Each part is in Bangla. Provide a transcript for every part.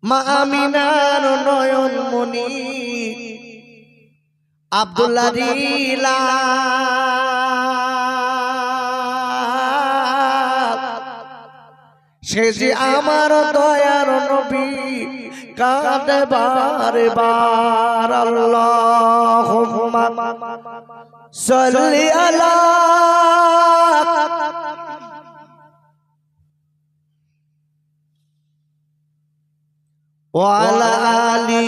মা আমিনার নয়ন মনি আব্দুল্লাহ রিলা সে যে আমার দয়ার নবী কাঁদে বারে বার আল্লাহুম্মা সাল্লি আলা ওয়া আলা আলি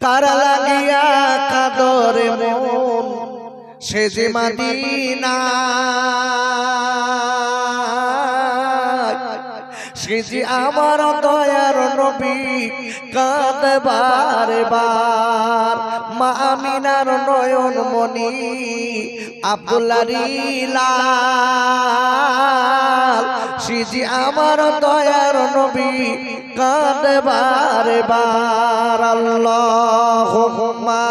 কারা লাগিয়া কাদরে মন সে যে মদিনা সে যে আমার দয়ার নবী কাঁদে বারে বার মা আমিনার নয়ন মনি আব্দুল্লাহ রিলা সে যে আমার দয়ার নবী কাঁদে বারে বার আল্লাহুম্মা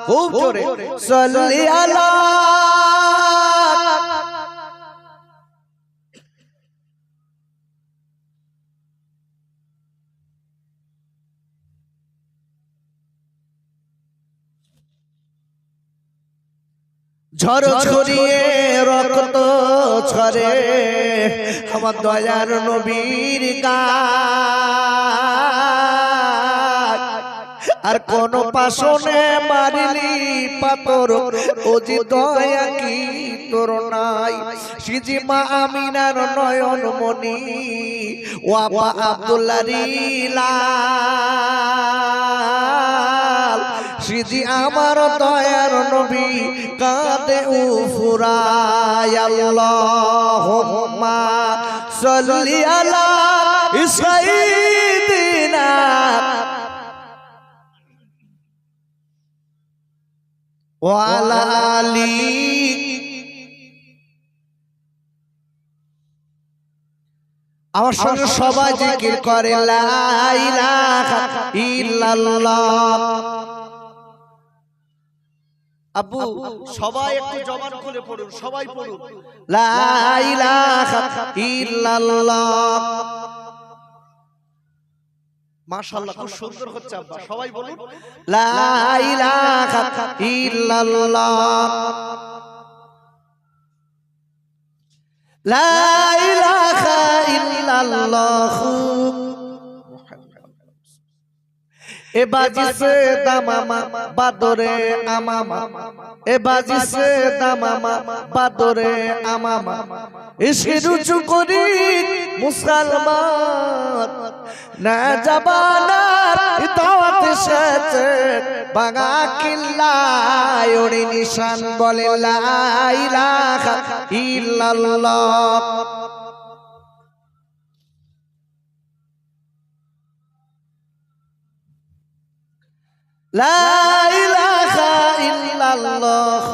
খুব জোরে সাল্লি আলা ঝড় ছড়িয়ে রক্ত ঝরে আমার দয়ার নবীর গায় আর কোন পাশনে মারিলি পাথর ও যে দয়া কি তোর নাই সিজি মা আমিনার নয়ন মনি ও আপা আব্দুল্লাহ রিলা সিজি আমার দয়ার নবী কাঁদে উফুরায় আল্লাহুম্মা সাল্লি আলা সাইয়্যিদিনা ওয়া আলা আলি আমার সঙ্গে সবাই জিকির করে লা ইলাহা ইল্লাল্লাহ আব্বু সবাই একটু জবান খুলে পড়ুন সবাই পড়ুন লা ইলাহা ইল্লাল্লাহ মাশাআল্লাহ খুব সুন্দর হচ্ছে আব্বা সবাই বলুন লা ইলাহা ইল্লাল্লাহ লা ইলাহা ইল্লাল্লাহ এ বাজিছে দামামা বাদরে আমামা এ বাজিছে দামামা বাদরে আমামা এসে রুজু করি মুসলমান না জাবানার ইতাওয়াত এসেছে বাঙা কিল্লায় ওরে নিশান বলে লা ইলাহা ইল্লাল্লাহ লা ইলাহা ইল্লাল্লাহ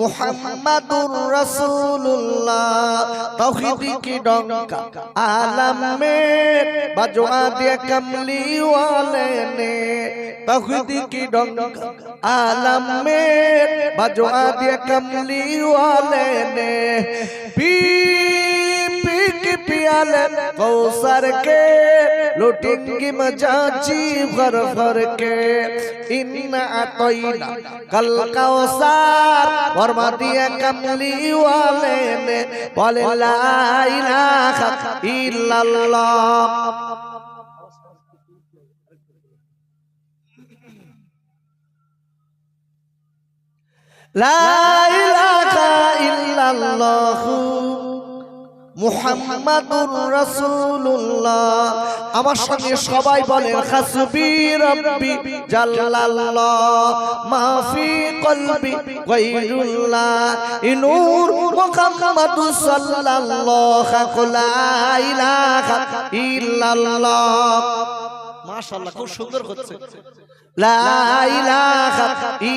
মুহাম্মাদুর রাসূলুল্লাহ তাওহীদ কি ডঙ্কা আলম में बजवा दे कमली वाले ने ताওহীদ की डंका आलम में बजवा दे कमली वाले ने पी पी के पियाले कौसर के लुटेंगे मजाची भर भर के इन्ना अतैना कल कौसर फरमा दिया कमली वाले ने बोले ला इलाहा इल्लल्लाह লা ইলাহা ইল্লাল্লাহ মুহাম্মাদুর রাসূলুল্লাহ আমার সঙ্গে সবাই বলেন হাসবি রাব্বি জাল্লাল্লাহ মা ফি কলবি গায়রুল্লাহ নূর মুহাম্মাদুর সাল্লাল্লাহু লা ইলাহা ইল্লাল্লাহ মাশাআল্লাহ খুব সুন্দর হচ্ছে লা ইলাহা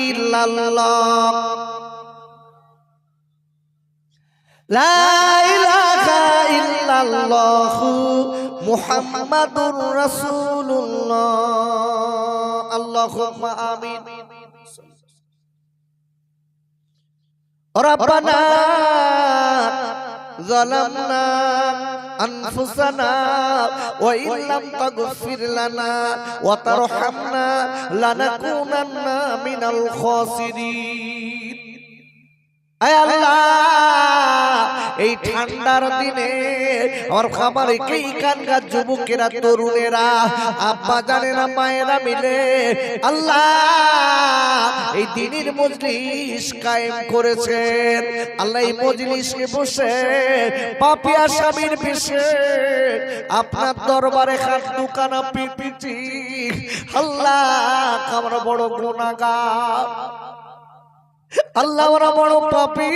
ইল্লাল্লাহ লা ইলাহা ইল্লাল্লাহ মুহাম্মাদুর রাসূলুল্লাহ আল্লাহুম্মা আমিন রব্বানা ظلمنا أنفسنا وإن لم تغفر لنا وترحمنا لنكونن من الخاسرين আয় আল্লাহ এই ঠান্ডার দিনে আমার খামারে এই কানগা যুবকেরা তরুণেরা আব্বা জানেরা মায়েরা মিলে আল্লাহ এই দিনের মজলিস কায়েম করেছেন আল্লাহ এই মজলিসে বসে পাপিয়া স্বামীর পিছে আপনার দরবারে হাত দুখানা পেতেছি আল্লাহ আমরা বড় গুনাহগার আল্লাহ ওরা বড় পাপী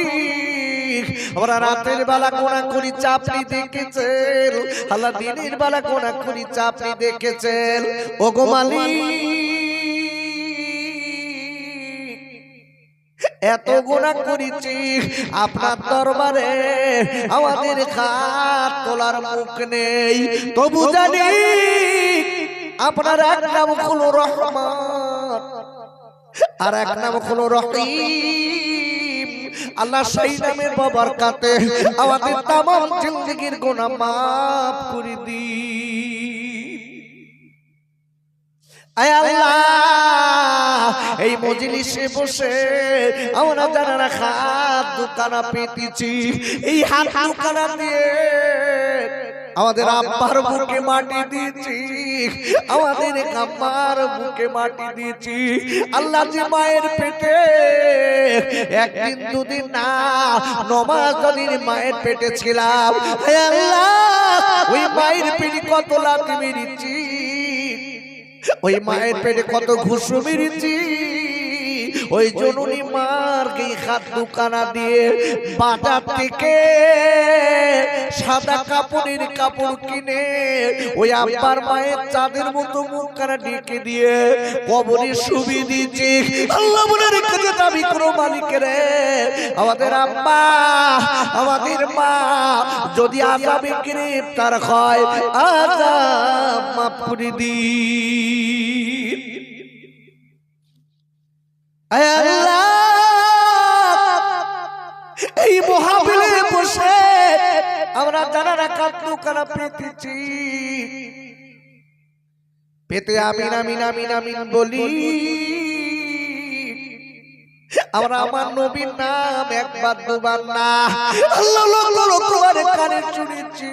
ওরা রাতের বেলা কোনা করি চাপনি দেখেছেন আল্লাহ দিনের বেলা কোনা করি চাপনি দেখেছেন ওগো মালিক এত গুনাহ করেছি আপনার দরবারে আমাদের হাত তোলার মুখ নেই তবু জানি আপনার এক নাম হলো রহমান আর এক নাম হলো রহিম আল্লাহ সেই নামের বরকতে আমাদের तमाम জিন্দেগীর গুনাহ maaf করে দিন আয় আল্লাহ এই মজলিসে বসে আমরা যারা হাত দুখানা পেতেছি এই হাত দুখানা দিয়ে আমাদের আব্বার বুকে মাটি দিয়েছি আমাদের আম্মার বুকে মাটি দিয়েছি আল্লাহ যে মায়ের পেটে একদিন দুদিন না নমাজ দিন মায়ের পেটে ছিলাম হে আল্লাহ ওই মায়ের পেটে কত লাথি মেরেছি ওই মায়ের পেটে কত ঘুষু মেরেছি ওই জননী মার এই হাত দুখানা দিয়ে বাজার থেকে সাদা কাপড়ের কাপড় কিনে ওই আব্বার মায়ের চাঁদের মতো মুখখানা ঢেকে দিয়ে কবরে শুবি দিয়েছি আল্লাহ বলে রেখেছে দাবি করো মালিকের আমাদের আব্বা আমাদের মা যদি আযাবে গ্রেফতার হয় আযাব মাফ করে দিন আয় আল্লাহ এই মহাবিলে বসে আমরা যারা রাকাত দুখানা পেতেছি পেতে আমিন আমিন আমিন আমিন বলি আমরা আমার নবীর নাম একবার দুবার না আল্লাহ লক্ষ বার কানে শুনেছি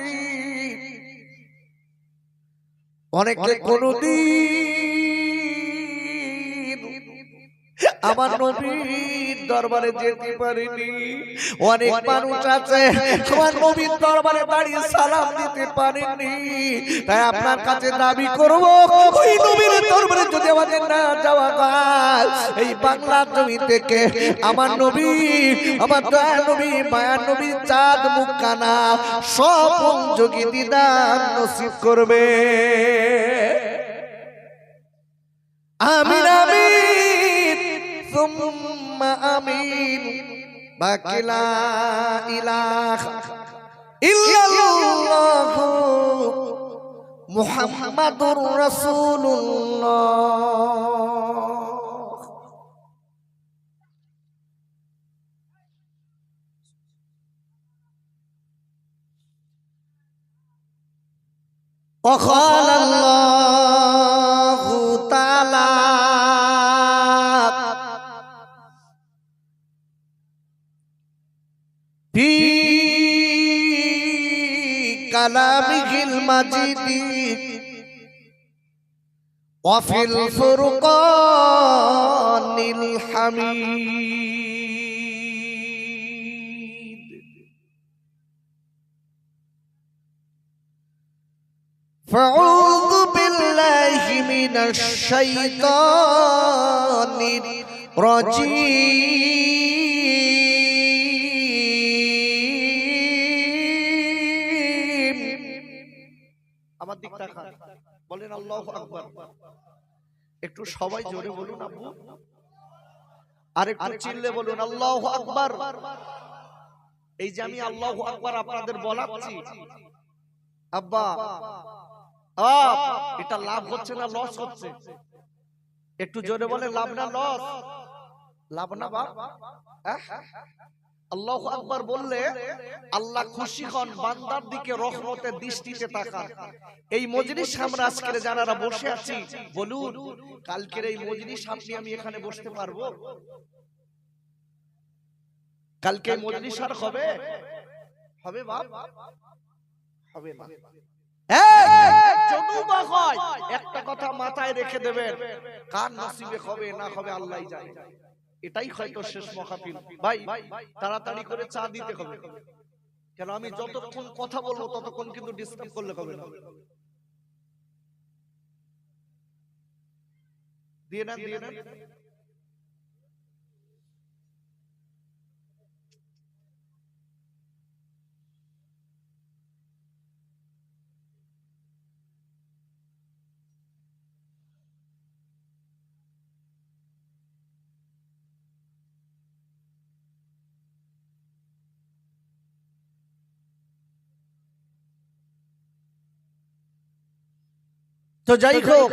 অনেকে কোনদিন আমার নবীর দরবারে যেতে পারিনি অনেক মানুষ আছে আমার নবীর দরবারে দাঁড়িয়ে সালাম দিতে পারেনি তাই আপনার কাছে দাবি করব ওই নবীর দরবারে যদি আমাদের না যাওয়া হয় এই বাংলার জমি থেকে আমার নবী আমার দয়ার নবী মায়ার নবী চাঁদ মুখখানা সব যোগী দিদার নসিব করবে আমিন আমিন সুম্মা আমিন বাকি লা ইলাহা ইল্লাল্লাহু মুহাম্মাদুর রাসূলুল্লাহ وقال الله تعالى في كلامه المجيد وفي الفرقان الحميد فأعوذ بالله من الشيطان الرجيم আমার দিক তাকান বলেন আল্লাহু আকবার একটু সবাই জোরে বলুন আব্বু আর একটু চিল্লে বলুন আল্লাহু আকবার এই যে আমি আল্লাহু আকবার আপনাদের বলাচ্ছি আব্বা এটা লাভ হচ্ছে না লস হচ্ছে একটু জোরে বলে লাভ না লস লাভ না বা আল্লাহু আকবার বললে আল্লাহ খুশি হন, বান্দার দিকে রহমতের দৃষ্টিতে তাকান। এই মজলিস আমরা আজকে যারা বসে আছি, বলুন কালকের এই মজলিস আপনি আমি এখানে বসতে পারবো? কালকে মজলিস আর হবে? হবে বাপ? হবে না। একটা কথা মাথায় রেখে দেবেন, কার নসিবে হবে না হবে আল্লাহই জানে। এটাই হয়তো শেষ মাহফিল। ভাই তাড়াতাড়ি করে চা দিতে হবে, কেন আমি যতক্ষণ কথা বলবো ততক্ষণ কিন্তু ডিস্টার্ব করলে হবে না। দিয়ে নেন, দিয়ে নেন। তো যাই হোক,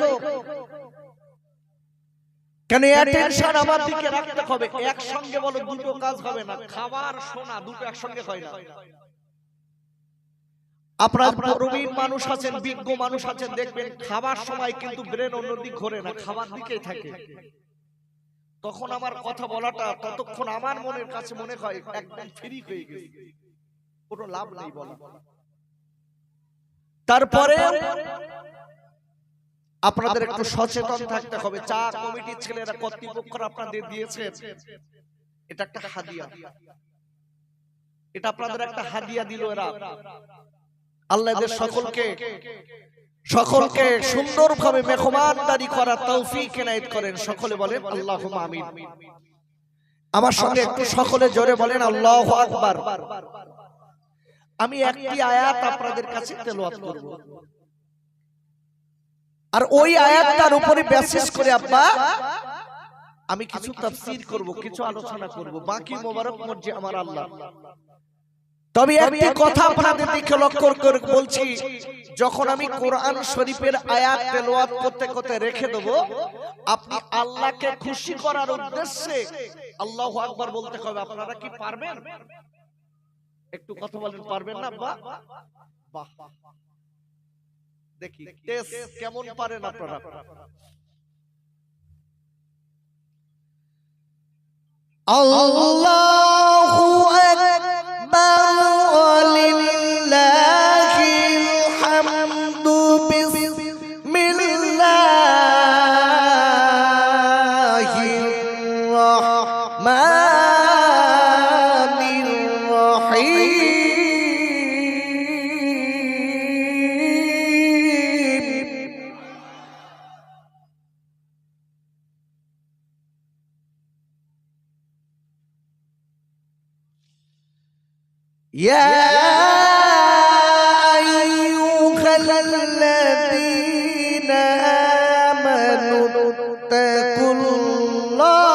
কেন অ্যাটেনশন আমার দিকে রাখতে হবে। একসঙ্গে বলো দুটো কাজ হবে না, খাবার শোনা দুটো একসঙ্গে হয় না। আপনার প্রবীণ মানুষ আছেন, বিজ্ঞ মানুষ আছেন, দেখবেন খাবার সময় কিন্তু ব্রেন অন্যদিকে ঘোরে না, খাবার দিকেই থাকে। তখন আমার কথা বলাটা ততক্ষণ আমার মনের কাছে মনে হয় একদম ফ্রি হয়ে গেছে, কোনো লাভ নাই বলা। তারপরে আপনাদের একটু সচেতন থাকতে হবে। চা কমিটির ছেলেরা কর্তৃপক্ষরা আপনাদের দিয়েছে, এটা একটা হাদিয়া, এটা আপনাদের একটা হাদিয়া দিল এরা। আল্লাহ এদের সকলকে সুন্দরভাবে মেহমানদারি করার তৌফিক এনায়েত করেন। সকলে বলেন আল্লাহুম্মা আমিন। আমার সঙ্গে একটু সকলে জোরে বলেন আল্লাহু আকবার। আমি একটি আয়াত আপনাদের কাছে তেলাওয়াত করব, আর ওই আয়াতটার উপরে বেসিস করে আব্বা আমি কিছু তাফসীর করব, কিছু আলোচনা করব। বাকি মোবারক মর্জি আমার আল্লাহ। তবে একটি কথা আপনাদের দিকে লক্ষ্য করে বলছি, যখন আমি কোরআন শরীফের আয়াত তেলাওয়াত করতে করতে রেখে দেব, আপনি আল্লাহকে খুশি করার উদ্দেশ্যে আল্লাহু আকবার বলতে হবে। আপনারা কি পারবেন? একটু কথা বলেন, পারবেন না? বাহ বাহ, দেখি টেস্ট কেমন পারেন আপনারা। আল্লাহু আকবার ওয়ালিল্লাহিল হামদু বিসমিল্লাহির রাহমানির রহিম। يا أيها الذين آمنوا اتقوا الله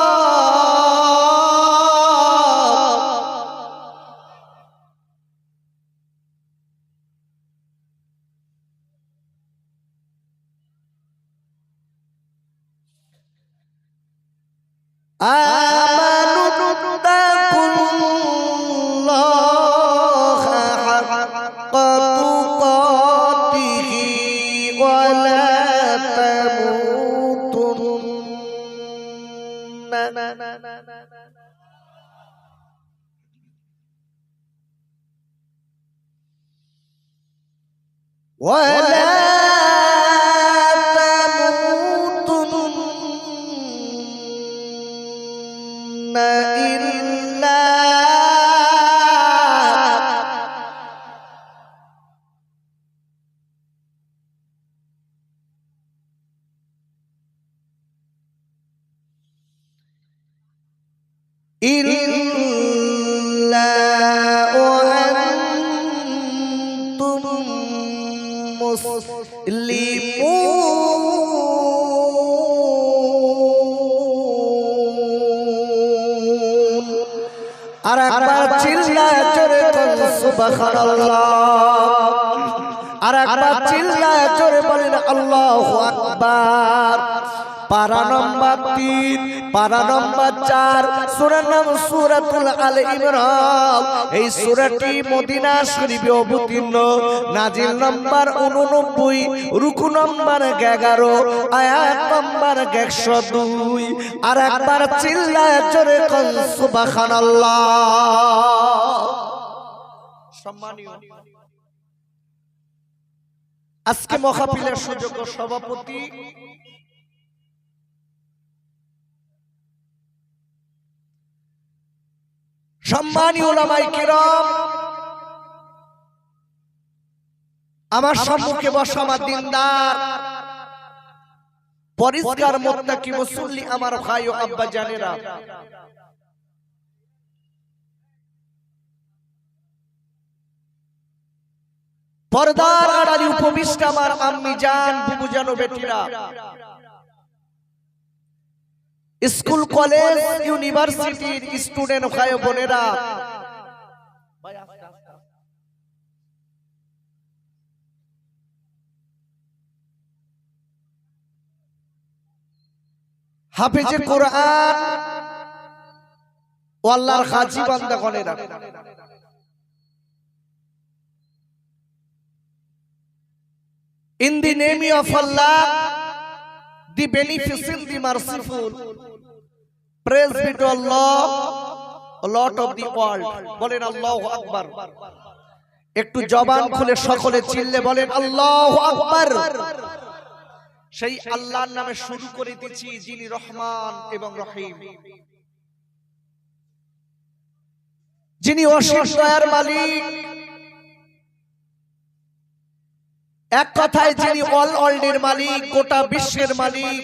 آمنوا اتقوا الله حق تقاته ولا تموتن إلا وأنتم مسلمون। আর একবার চিল্লায় জোরে বলেন সুবহানাল্লাহ। আর একবার চিল্লায় জোরে বলেন আল্লাহু আকবার। পারা নম্বর 3, পারা নম্বর 4, সূরার নাম সূরাতুল আল ইমরান। এই সূরাটি মদিনা শরীফে অবতীর্ণ, নাজিল নম্বর 89, রুকু নম্বর 11, আয়াত নম্বর 102। আর একবার চিল্লায় জোরে কোন সুবহানাল্লাহ। সম্মানীয় আজকে মাহফিলের সুযোগ্য সভাপতি সম্মানীয় উলামায়ে কিরাম, আমার সম্মুখে বসা আমার দিনদার পরিষ্কার মুত্তাকি মুসল্লি আমার ভাই ও আব্বা জানেরা, পর্দার আড়ালে উপবিষ্ট আমার আম্মি জান, বুবু জান ও বেটিরা, স্কুল কলেজ ইউনিভার্সিটির স্টুডেন্ট ভাই ও বোনেরা, হাফেজে কোরআন ও আল্লাহর খাজি বান্দাগণেরা, in the name of Allah, the beneficent, the merciful, praise be to Allah, Lord of the world. বলেন আল্লাহু আকবার। একটু জবান খুলে সকলে চিল্লে বলেন আল্লাহু আকবার। সেই আল্লাহর নামে শুরু করে দিচ্ছি, যিনি রহমান এবং রহিম, যিনি অসীম দয়ার মালিক, এক কথায় যিনি অল ওয়ার্ল্ডের মালিক, গোটা বিশ্বের মালিক।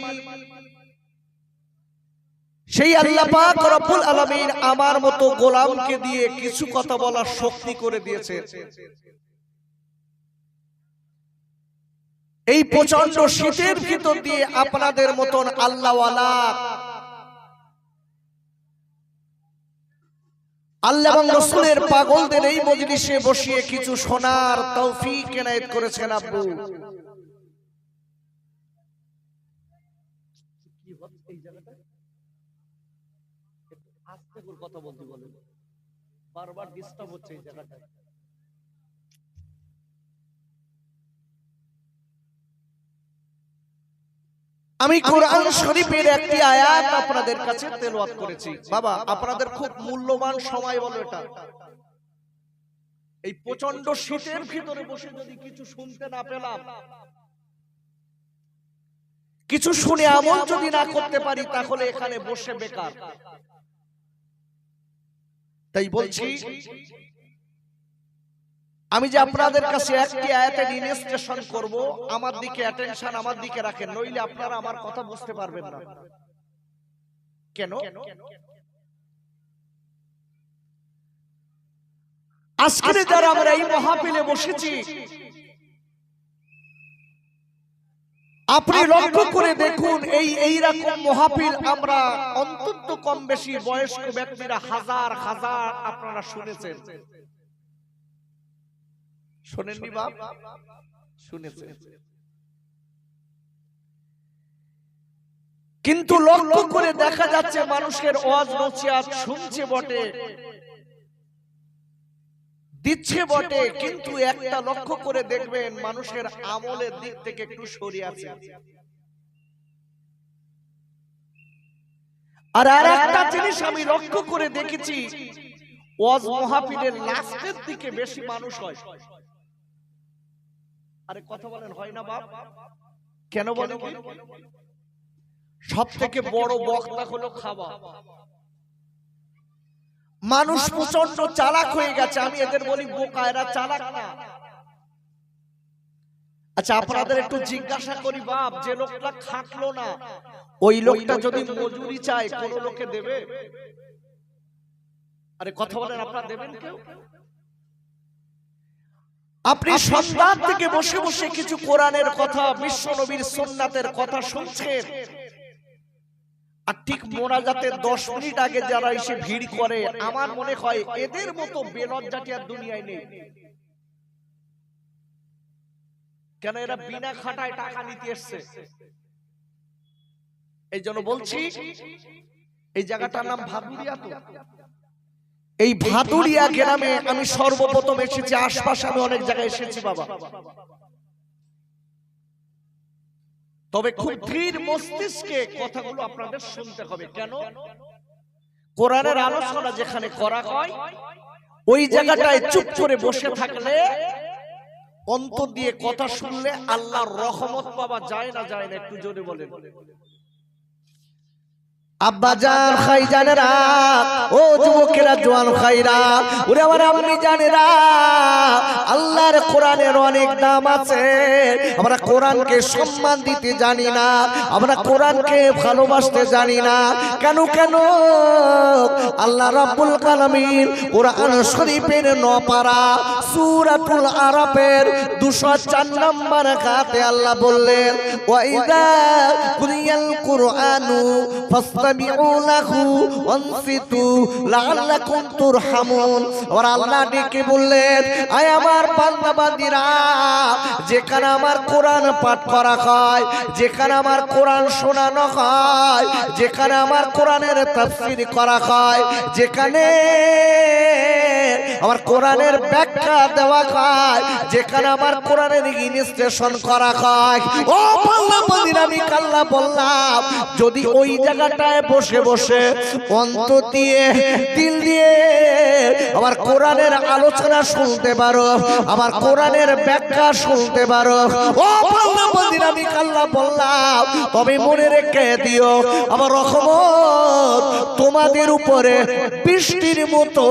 সেই আল্লাহ পাক রব্বুল আলামিন আমার মতো গোলামকে দিয়ে কিছু কথা বলার শক্তি করে দিয়েছে। এই প্রচন্ড শীতের ভিতর দিয়ে আপনাদের মতন আল্লাহওয়ালা, আল্লাহ এবং রাসূলের পাগলদের এই মজলিসে বসিয়ে কিছু শোনার তৌফিক এনায়েত করেছেন আব্বু। এই জায়গাটা আস্তে করে কথা বলতে বলেন, বারবার ডিস্টার্ব হচ্ছে এই জায়গাটা। আমি কোরআন শরীফের একটি আয়াত আপনাদের কাছে তেলাওয়াত করেছি। বাবা, আপনাদের খুব মূল্যবান সময় বলো এটা। এই প্রচন্ড শীতের ভিতরে বসে যদি কিছু শুনতে না পেলাম, কিছু শুনে আমল যদি না করতে পারি, তাহলে এখানে বসে বেকার। তাই বলছি, আমি যে আপনাদের কাছে একটি আয়াতের ইনস্ট্রাকশন করব, আমার দিকে অ্যাটেনশন, আমার দিকে রাখেন, নইলে আপনারা আমার কথা বুঝতে পারবেন না। কেন? আজকে যারা আমরা এই মাহফিলে বসেছি, আপনি লক্ষ্য করে দেখুন, এই রকম মাহফিল আমরা অন্তত কম বেশি বয়স্ক ব্যক্তিরা হাজার হাজার আপনারা শুনেছেন। শোনেননি বাপ? শুনেছেন। কিন্তু লক্ষ্য করে দেখা যাচ্ছে মানুষের ওয়াজ নসিহত শুনছে বটে, দিচ্ছে বটে, কিন্তু একটা লক্ষ্য করে দেখবেন মানুষের আমলের দিক থেকে একটু সরিয়ে আছে। আর আরেকটা জিনিস আমি লক্ষ্য করে দেখেছি, ওয়াজ মাহফিলের লাস্টের দিকে বেশি মানুষ হয়। আরে কথা বলেন, হয় না বাপ? কেন বলেন? সব থেকে বড় বক্তা হলো খাওয়া। মানুষ প্রচন্ড চালাক হয়ে গেছে। আমি এদের বলি বোকা, এরা চালাক না। আচ্ছা, আপনাদের একটু জিজ্ঞাসা করি বাপ, যে লোকটা খাটলো না, ওই লোকটা যদি মজুরি চায়, কোন লোকে দেবে? আরে কথা বলেন, আপনারা দেবেন কেউ? আপনি সন্ধ্যা থেকে বসে বসে কিছু কোরআনের কথা, বিশ্ব নবীর সুন্নাতের কথা শুনছেন, আর ঠিক মোনাজাতের 10 মিনিট আগে যারা এসে ভিড় করে, আমার মনে হয় এদের মতো বেলজ্জাটি আর দুনিয়ায় নেই। কেন? এরা বিনা খাটায় টাকা নিতে এসছে। এই জন্য বলছি এই জায়গাটার নাম ভাদুরিয়া। তো এই ভাদুরিয়া গ্রামে আমি সর্বপ্রথম এসেছি, আশপাশে আমি অনেক জায়গায় এসেছি বাবা, তবে খুব ধীর মস্তিষ্কে কথাগুলো আপনাদের শুনতে হবে। কেন? কোরআনের আলোচনা যেখানে করা হয় ওই জায়গাটায় চুপ করে বসে থাকলে, অন্তর দিয়ে কথা শুনলে আল্লাহর রহমত পাওয়া যায় না, যায় না? একটু জোরে বলেন। আব্বাজান খাইজানেরা, ও যুবকেরা, জওয়ান খাইরা, ওরে আমার আম্মি জানেরা, আল্লাহর কোরআনের অনেক দাম আছে। আমরা কোরআনকে সম্মান দিতে জানি না, আমরা কোরআনকে ভালোবাসতে জানি না। কেন কেন? আল্লাহ রাব্বুল আলামিন কোরআন শরীফের 9 পারা সূরাতুল আরাফের 204 নম্বর আয়াতে আল্লাহ বললেন, ওয়া ইযা কুরিয়াল কুরআনু ফাসতামিউ লাহু ওয়ানসিতু লাআল্লাকুম তুরহামুন। আর আল্লাহ ডেকে বললেন, আয় আমার বান্দা বান্দীরা, যেখানে আমার কোরআন পাঠ করা হয়, যেখানে আমার কোরআন শোনানো হয়, যেখানে আমার কোরআনের তাফসীর করা হয়, যেখানে আমার কোরআনের ব্যাখ্যা দেওয়া হয়, যেখানে আমার কোরআনের ইনস্ট্রাকশন করা হয়, ও বান্দা বান্দীরা, আমি আল্লাহ বললাম, যদি ওই জায়গাটায় বসে বসে অন্তর দিয়ে, দিল দিয়ে আমার কোরআনের আলোচনা শুনতে পারো, আমার কোরআনের ব্যাখ্যা শুনতে পারো, ও বান্দা বান্দীরা, আমি আল্লাহ বললাম, তবে মনে রেখে দিও, আমার রহমত তোমাদের উপরে বৃষ্টির মতো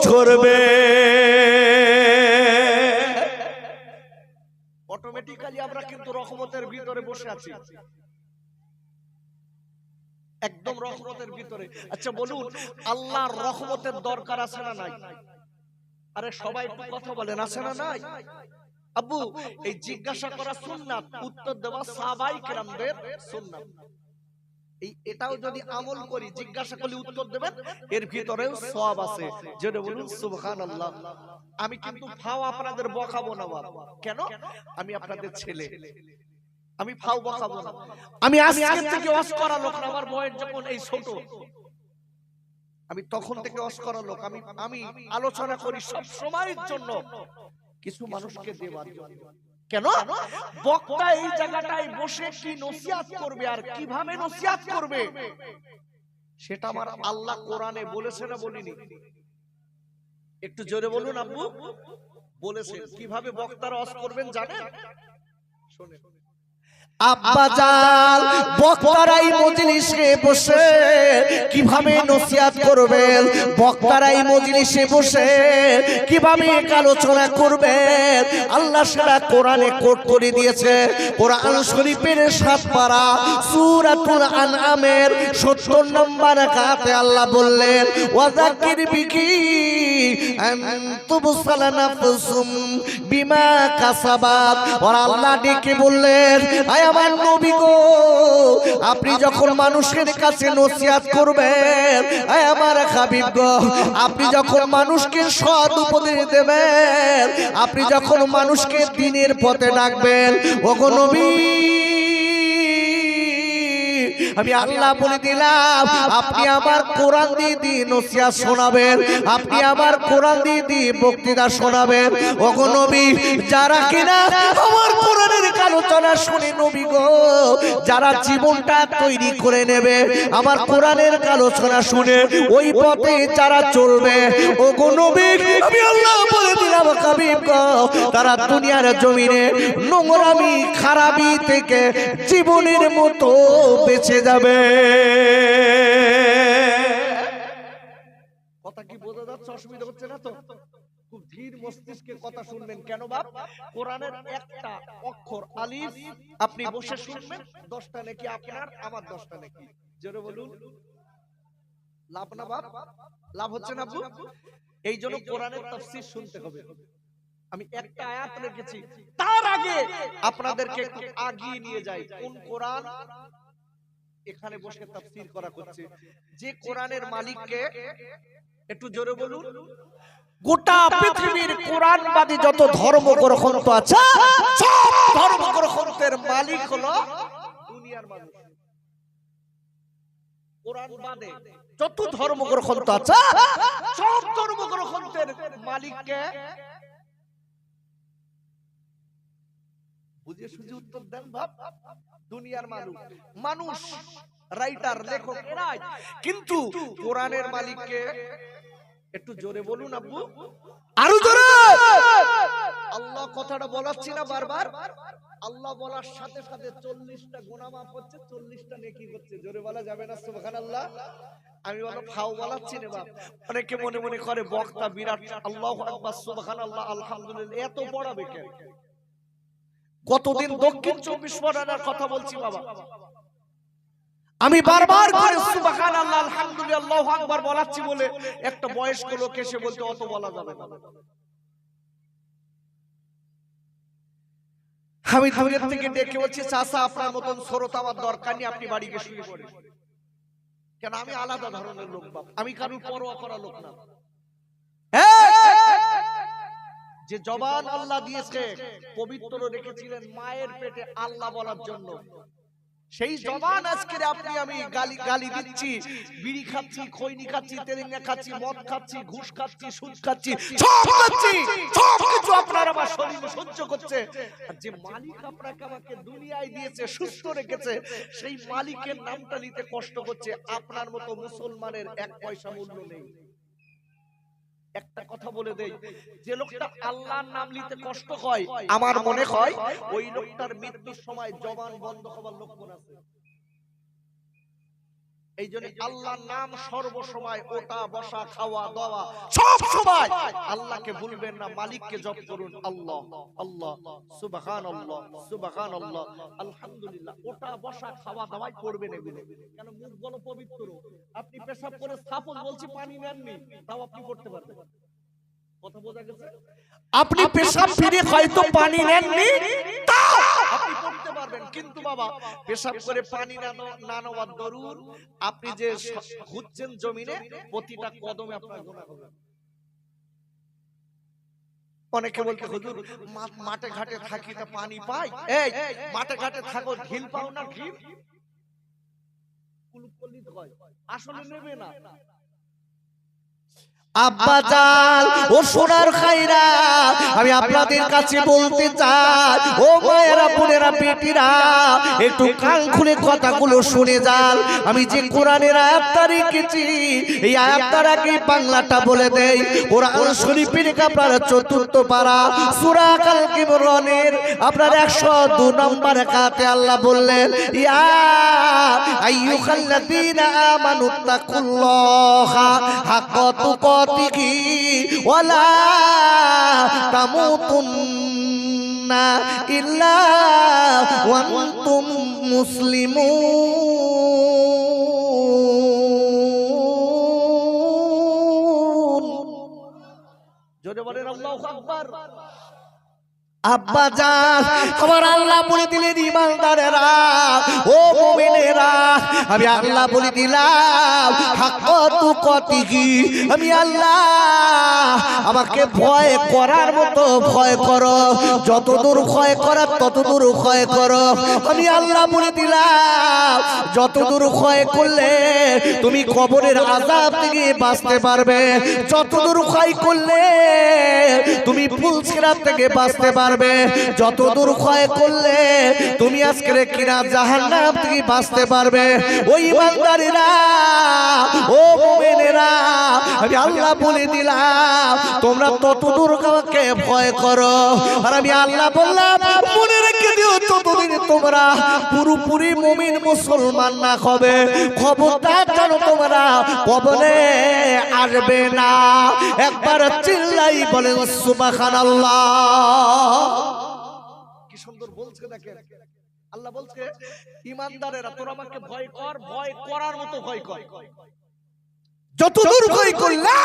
ঝরবে। অটোমেটিক্যালি আমরা কিন্তু রহমতের ভিতরে বসে আছি, একদম রহমতের ভিতরে। আচ্ছা বলুন, আল্লাহর রহমতের দরকার আছে না নাই? আরে সবাই একটু কথা বলেন, আছে না নাই? আব্বু, এই জিজ্ঞাসা করা সুন্নাত, উত্তর দেওয়া সাহাবায়ে কেরামদের সুন্নাত। এটাও যদি আমল করি, জিজ্ঞাসা করলে উত্তর দেবেন, এর ভিতরেও সওয়াব আছে। জোরে বলুন সুবহানাল্লাহ। আমি কিন্তু ফাও আপনাদের বকাবো না বাবা। কেন? আমি আপনাদের ছেলে, আমি ফাও বকাবো না। আমি আজকে থেকে ওয়াজ করা লোক না, আমার বয়স যখন এই ছোট, আমি তখন থেকে ওয়াজ করা লোক। আমি আলোচনা করি সব সময়ের জন্য, কিছু মানুষকে দেওয়ার জন্য। কেন? বক্তা এই জায়গাটায় বসে কি নসিহত করবে আর কিভাবে নসিহত করবে, সেটা আমার আল্লাহ কোরআনে বলেছে না বলিনি? একটু জোরে বলুন আব্বু। বলেছেন। কিভাবে বক্তারা ওয়াজ করবেন জানেন? শুনেন। আব্বাজান, বক্তারাই মজলিসে বসে কিভাবে নসিহত করবেন, বক্তারাই মজলিসে বসে কিভাবে আলোচনা করবেন, আল্লাহ সেটা কোরআনে কোট করে দিয়েছে। কোরআন শরীফের 7 পারা সূরাতুল আনআমের 70 নম্বর আয়াতে আল্লাহ বললেন, ওয়াযাক্কির বিহি আন তুবসালা নাফসুম বিমা কাসাবাত। আর আল্লাহ ডেকে বললেন, আমার নবী গো, আপনি যখন মানুষের কাছে নসিহত করবেন, আমার হাবিব গো, আপনি যখন মানুষকে সৎ উপদেশ দেবেন, আপনি যখন মানুষকে দ্বীনের পথে ডাকবেন, ওগো নবী, আমি আল্লাহ বলে দিলাম, আপনি আমার কোরআন দিয়ে নসিহত শোনাবেন, আপনি আমার কোরআন দিয়ে বক্তৃতা শোনাবেন। ওগো নবী, যারা কিনা আমার কোরআনের আলোচনা শুনে নবী গো, যারা জীবনটা তৈরি করে নেবে আমার কোরআনের আলোচনা শুনে, ওই পথে যারা চলবে, ওগো নবী, আমি আল্লাহ বলে দিলাম হাবিব গো, তারা দুনিয়ার জমিনে নোংরামি খারাপি থেকে জীবনের মতো বেঁচে যাবে। কথা কি বোঝা যাচ্ছে? অসুবিধা হচ্ছে না তো? খুব ধীর মস্তিষ্কে কথা শুনবেন। কেন বাপ? কোরআনের একটা অক্ষর আলিফ আপনি বসে শুনবেন, 10টা নাকি আপনার, আমার 10টা নাকি। জোরে বলুন, লাভ না বাপ? লাভ হচ্ছে না? এই জন্য কোরআনের তাফসীর শুনতে হবে। আমি একটা আয়াত রেখেছি, তার আগে আপনাদেরকে একটু আগিয়ে নিয়ে যাই। কোন কোরআন এখানে বসে তাফসীর করা হচ্ছে? যে কোরআনের মালিককে, একটু জোরে বলুন। গোটা পৃথিবীর কোরআনবাদী যত ধর্মগ্রন্থ আছে, সব ধর্মগ্রন্থের মালিক হলো দুনিয়ার মানুষ। কোরআন বাদে যত ধর্মগ্রন্থ আছে সব ধর্মগ্রন্থের মালিককে বুঝে সুঝে উত্তর দেন ভাব। দুনিয়ার মানুষ রাইটার লেখক এরাই, কিন্তু কোরআনের মালিককে একটু জোরে বলুন আব্বু, আরো জোরে। আল্লাহ কথাটা বলাচ্ছি না বারবার, আল্লাহ বলার সাথে সাথে 40টা গুনাহ মাফ হচ্ছে, 40টা নেকি হচ্ছে। জোরে বলা যাবে না সুবহানাল্লাহ? আমি বলো ফাও বলাচ্ছি না বাপ। অনেকে মনে মনে করে বক্তা বিরাট, আল্লাহু আকবার সুবহানাল্লাহ আলহামদুলিল্লাহ, এত পড়াবে কেন? কতদিন দক্ষিণ 24 পরগনার কথা বলছি বাবা, আমি বারবার করে সুবহানাল্লাহ আলহামদুলিল্লাহ আল্লাহু আকবার বলাচ্ছি বলে একটা বয়স্ক লোক এসে বলতে অত বলা যাবে না। আমি দূরের থেকে ডেকে বলছি, চাচা আপনার মতন শ্রোতা আমার দরকার নেই, আপনি বাড়ি গিয়ে শুয়ে পড়েন। কেন? আমি আলাদা ধরনের লোক বাপ, আমি কারোর পরোয়া করা লোক না। যে জবান আল্লাহ দিয়েছে পবিত্র রেখেছিলেন মায়ের পেটে আল্লাহ বলার জন্য, সেই জবান আজকে আপনি আমি গালি দিচ্ছি, বিড়ি খাচ্ছি, খৈনি খাচ্ছি, তেলিঙ্গা খাচ্ছি, মদ খাচ্ছি, ঘুষ খাচ্ছি, সুদ খাচ্ছি, সব খাচ্ছি, সব কিছু আপনার আমার শরীরে সহ্য করছে। আর যে মালিক আপনাকে আমাকে দুনিয়ায় দিয়েছে, সুস্থ রেখেছে, সেই মালিকের নামটা নিতে কষ্ট করছে। আপনার মতো মুসলমানের 1 পয়সা মূল্য নেই। একটা কথা বলে দেই, যে লোকটা আল্লাহর নাম নিতে কষ্ট হয়, আমার মনে হয় ওই লোকটার মৃত্যুর সময় জবান বন্ধ হবার লক্ষণ আছে। এই জন্য আল্লাহর নাম সর্বসময়, ওঠা বসা খাওয়া দাওয়া সব সময় আল্লাহকে ভুলবেন না, মালিককে জপ করুন। আল্লাহ আল্লাহ সুবহানাল্লাহ সুবহানাল্লাহ আলহামদুলিল্লাহ। ওঠা বসা খাওয়া দাওয়াই করবেন এগুলো। কেন? মুখগুলো পবিত্র। আপনি পেশাব করে সাপোজ বলছি পানি নেননি, তাও আপনি করতে পারবেন। কথা বোঝা গেছে? আপনি পেশাব ফিরে হয়তো পানি নেননি, তাও আপনি করতে পারবেন। কিন্তু বাবা পেশাব করে পানি না নেওয়ার দরুন আপনি যে ঘুরছেন জমিনে, প্রতিটা কদমে আপনার গুনাহ হবে। অনেকে বলতে হুজুর মাঠে ঘাটে থাকি তা পানি পাই। এই মাঠে ঘাটে থাকো, ঢিল পাও না? ঢিল কুলুপ কলিত হয়, আসলে নেবে না। আব্বা জান ও সোনার খাইরা, আমি আপনাদের কাছে বলতে চাই, ও মায়েরা বোনেরা বেটিরা, একটু কান খুলে কথাগুলো শুনে যান। আমি যে কোরআনের আয়াতটা রেখেছি, এই আয়াতটার আগে বাংলাটা বলে দেই। কোরআন শরীফের আপনার 4th পারা সূরা আল ইমরানের আপনার 102 নম্বর আয়াতে আল্লাহ বললেন, ইয়া আইয়ুহাল্লাযীনা আমানুত্তাকুল্লাহা হাক্কা তুকাতিহি ওয়ালা তামুতুন্না ইল্লা ওয়া আনতুম মুসলিমুন। জোরে বলেন আল্লাহু আকবার। আব্বা জান আমার আল্লাহ বলে দিলেন, ঈমানদারেরা ও মুমিনেরা, আমি আল্লাহ বলে দিলাম হাক্কা তুকাতিহি, আমি আল্লাহ আমাকে ভয় করার মতো ভয় করো, যতদূর ভয় করার ততদূর ভয় করো। আমি আল্লাহ বলে দিলাম যতদূর ভয় করলে তুমি কবরের আযাব থেকে বাঁচতে পারবে, যতদূর ভয় করলে তুমি ফুলসিরাত থেকে বাঁচতে পারবে, যতদূর ভয় করলে তুমি আজকের কিনা জাহান্নাম থেকে বাঁচতে পারবে। ওই ঈমানদারেরা ও মুমিনেরা, আমি আল্লাহ বলে দিলাম তোমরা ততদূর আমাকে ভয় করো। আর আমি আল্লাহ বললাম মনে রেখে দিও, ততদিন তোমরা পুরোপুরি মুমিন মুসলমান না হবে, খবরদার যেন তোমরা কবরে আসবে না। একবার চিল্লাই বলেন সুবহানাল্লাহ। কি সুন্দর বলছে দেখেন, আল্লাহ বলছে ঈমানদারেরা তোরা আমাকে ভয় কর, ভয় করার মতো ভয় কর, যতদূর ভয় করলে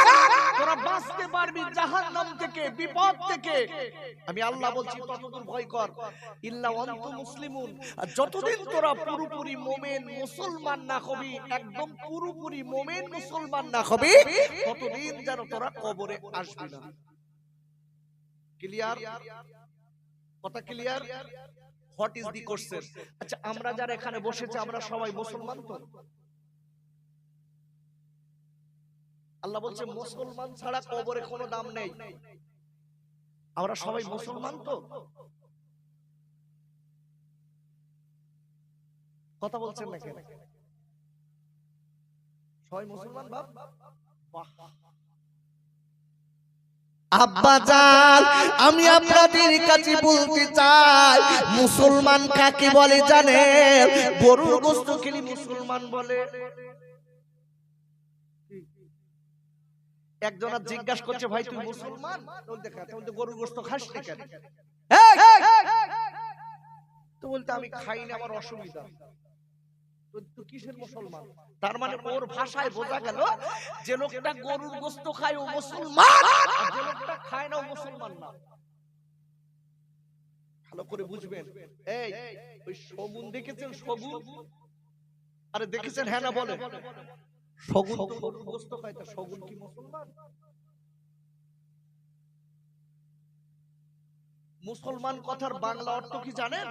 তোরা বাঁচতে পারবি জাহান্নাম থেকে, বিপদ থেকে। আমি আল্লাহ বলছি ততদূর ভয় কর, ইল্লা ওয়ান্তুম মুসলিমুন। আর যতদিন তোরা পুরোপুরি মুমিন মুসলমান না হবি, একদম পুরোপুরি মুমিন মুসলমান না হবি, ততদিন যেন তোরা কবরে আসবি না। ক্লিয়ার? কথা clear? What is the question? আচ্ছা আমরা যারা এখানে বসেছি আমরা সবাই মুসলমান তো? আল্লাহ বলছে মুসলমান ছাড়া কবরে কোনো দাম নেই। আমরা সবাই মুসলমান তো? কথা বলছেন না কেন? সবাই মুসলমান বাপ? বাহ। আব্বাজান, আমি আপনাদের কাছে বলতে চাই, মুসলমান কাকে বলে জানেন? গরুর গোশত খেলে মুসলমান বলে। একজনা জিজ্ঞাসা করছে, ভাই তুই মুসলমান? বলতে গরুর গোশত খাস না কেন? তো বলতে আমি খাই না, আমার অসুবিধা। তো কিসের মুসলমান? তার মানে ওর ভাষায় বোঝা গেল যে লোকটা গরুর গোশত খায় ও মুসলমান, আর যে লোকটা খায় না ও মুসলমান না। ভালো করে বুঝবেন। এই ওই শগুন দেখেছেন? শগুন? আরে দেখেছেন? হ্যাঁ না বলে। শগুন তো গরুর গোশত খায়, তা শগুন কি মুসলমান? মুসলমান কথার বাংলা অর্থ কি জানেন?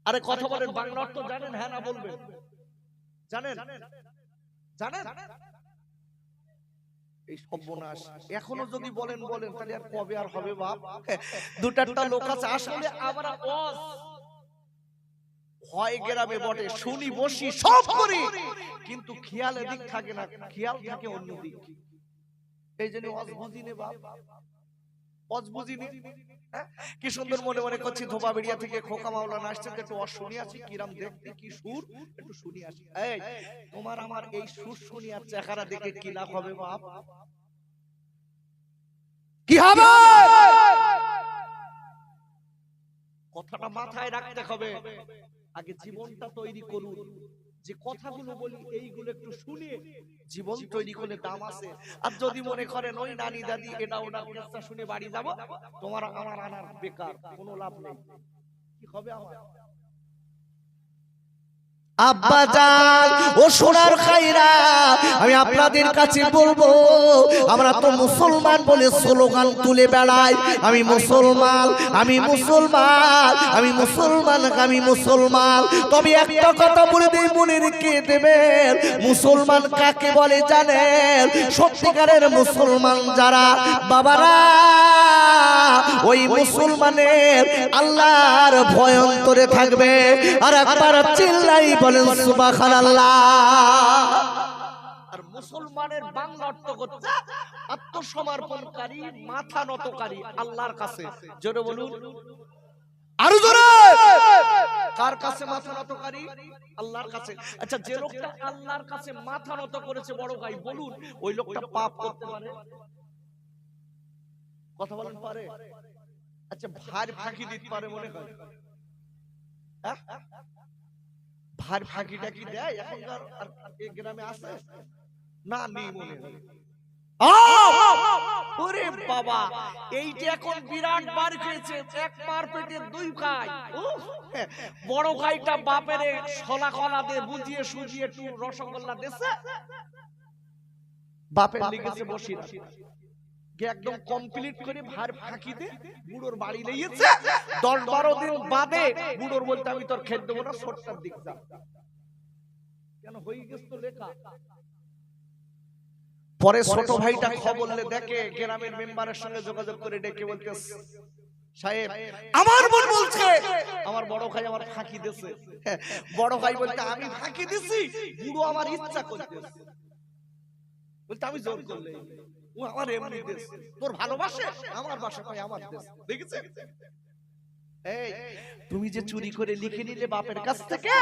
আরে কথা বলেন, বাংলা অর্থ জানেন? হ্যাঁ না বলবেন। জানেন? জানেন? এই সর্বনাশ, এখনো যদি বলেন বলেন তাহলে আর কবে আর হবে বাপ? দুটাটা লোক আছে আসলে আমরা হয় গ্রামে বটে, শুনি বসি সব করি, কিন্তু খেয়াল এদিক থাকে না, খেয়াল থাকে অন্যদিক। এই জন্য ওয়াজ বুঝিনে বাপ, ওয়াজ বুঝিনি। কি সুন্দর মনে মনে করছি, ধোবা বেড়িয়া থেকে খোকা মাওলানা আসছে, একটু ওয়াজ শুনি আসি, কিরাম দেখতে কি সুর, একটু শুনি আসি। এই তোমার আমার এই সুর শুনি আর চেহারা দেখে কি লাভ হবে বাপ? কি হবে? কথাটা মাথায় রাখতে হবে। আগে জীবনটা তৈরি করুন, যে কথাগুলো বলি এইগুলো একটু শুনে জীবন তৈরি করলে দাম আছে। আর যদি মনে করেন ওই নানি দাদি এটা ওটা কিচ্ছা শুনে বাড়ি যাব, তোমার আমার আনার বেকার, কোনো লাভ নেই। কি হবে আমার? আব্বাজান ও সোনার খাইরা, আমি আপনাদের কাছে বলবো, আমরা তো মুসলমান বলে স্লোগান তুলে বেড়াই, আমি মুসলমান, আমি মুসলমান, আমি মুসলমান, আমি মুসলমান। তবে একটা কথা বলে দেই, মনে রেখে দেবেন, মুসলমান কাকে বলে জানেন? সত্যিকারের মুসলমান যারা বাবারা, ওই মুসলমানের আল্লাহর ভয় অন্তরে থাকবে। আর একবার চিল্লাই বলেন সুবহানাল্লাহ। আর মুসলমানের বাংলা অর্থ হচ্ছে আত্মসমর্পণকারী, মাথা নতকারী আল্লাহর কাছে। জোরে বলুন, আরো জোরে। কার কাছে মাথা নতকারী? আল্লাহর কাছে। আচ্ছা, যে লোকটা আল্লাহর কাছে মাথা নত করেছে বড় ভাই বলুন, ওই লোকটা পাপ করতে পারে? কথা বলেন পারে? আচ্ছা, ভার ফাঁকি দিতে পারে মনে হয়? ভার ফাঁকিটা কি দেয় এখনকার এই গ্রামে? আছে না? নেই মনে হয়। ওরে বাবা, এইটা এখন বিরাট বার খেয়েছে, এক মার পেটে দুই খাই। বড় ভাইটা বাপের শলা কলা দিয়ে বুঝিয়ে সুজিয়ে একটু রসগোল্লা দিয়েছে, বাপের লিখেছে বসিরা, একদম কমপ্লিট করে ভার ফাঁকি দে বুড়োর বাড়ি নিয়েছে। 10-12 দিন বাদে বুড়োর বলতে, আমি তোর খেতে দেবো না, ছোটটার দিক যা। কেন? হয়ে গেছে তো লেখা। পরে ছোট ভাইটা খবর দেখে, গ্রামের মেম্বারের সঙ্গে যোগাযোগ করে ডেকে বলতে, সাহেব আমার বোন বলছে আমার বড় ভাই আমার ফাঁকি দিয়েছে। বড় ভাই বলতে, আমি ফাঁকি দিছি? বুড়ো আমার ইচ্ছা করতেছে, বলতে আমি জোর করলে, ও আমার এমনি দেশ, তোর ভালোবাসে আমার বাসা কয় আমার দেশ। দেখেছেন? এই তুমি যে চুরি করে লিখে নিলে বাপের কাছ থেকে,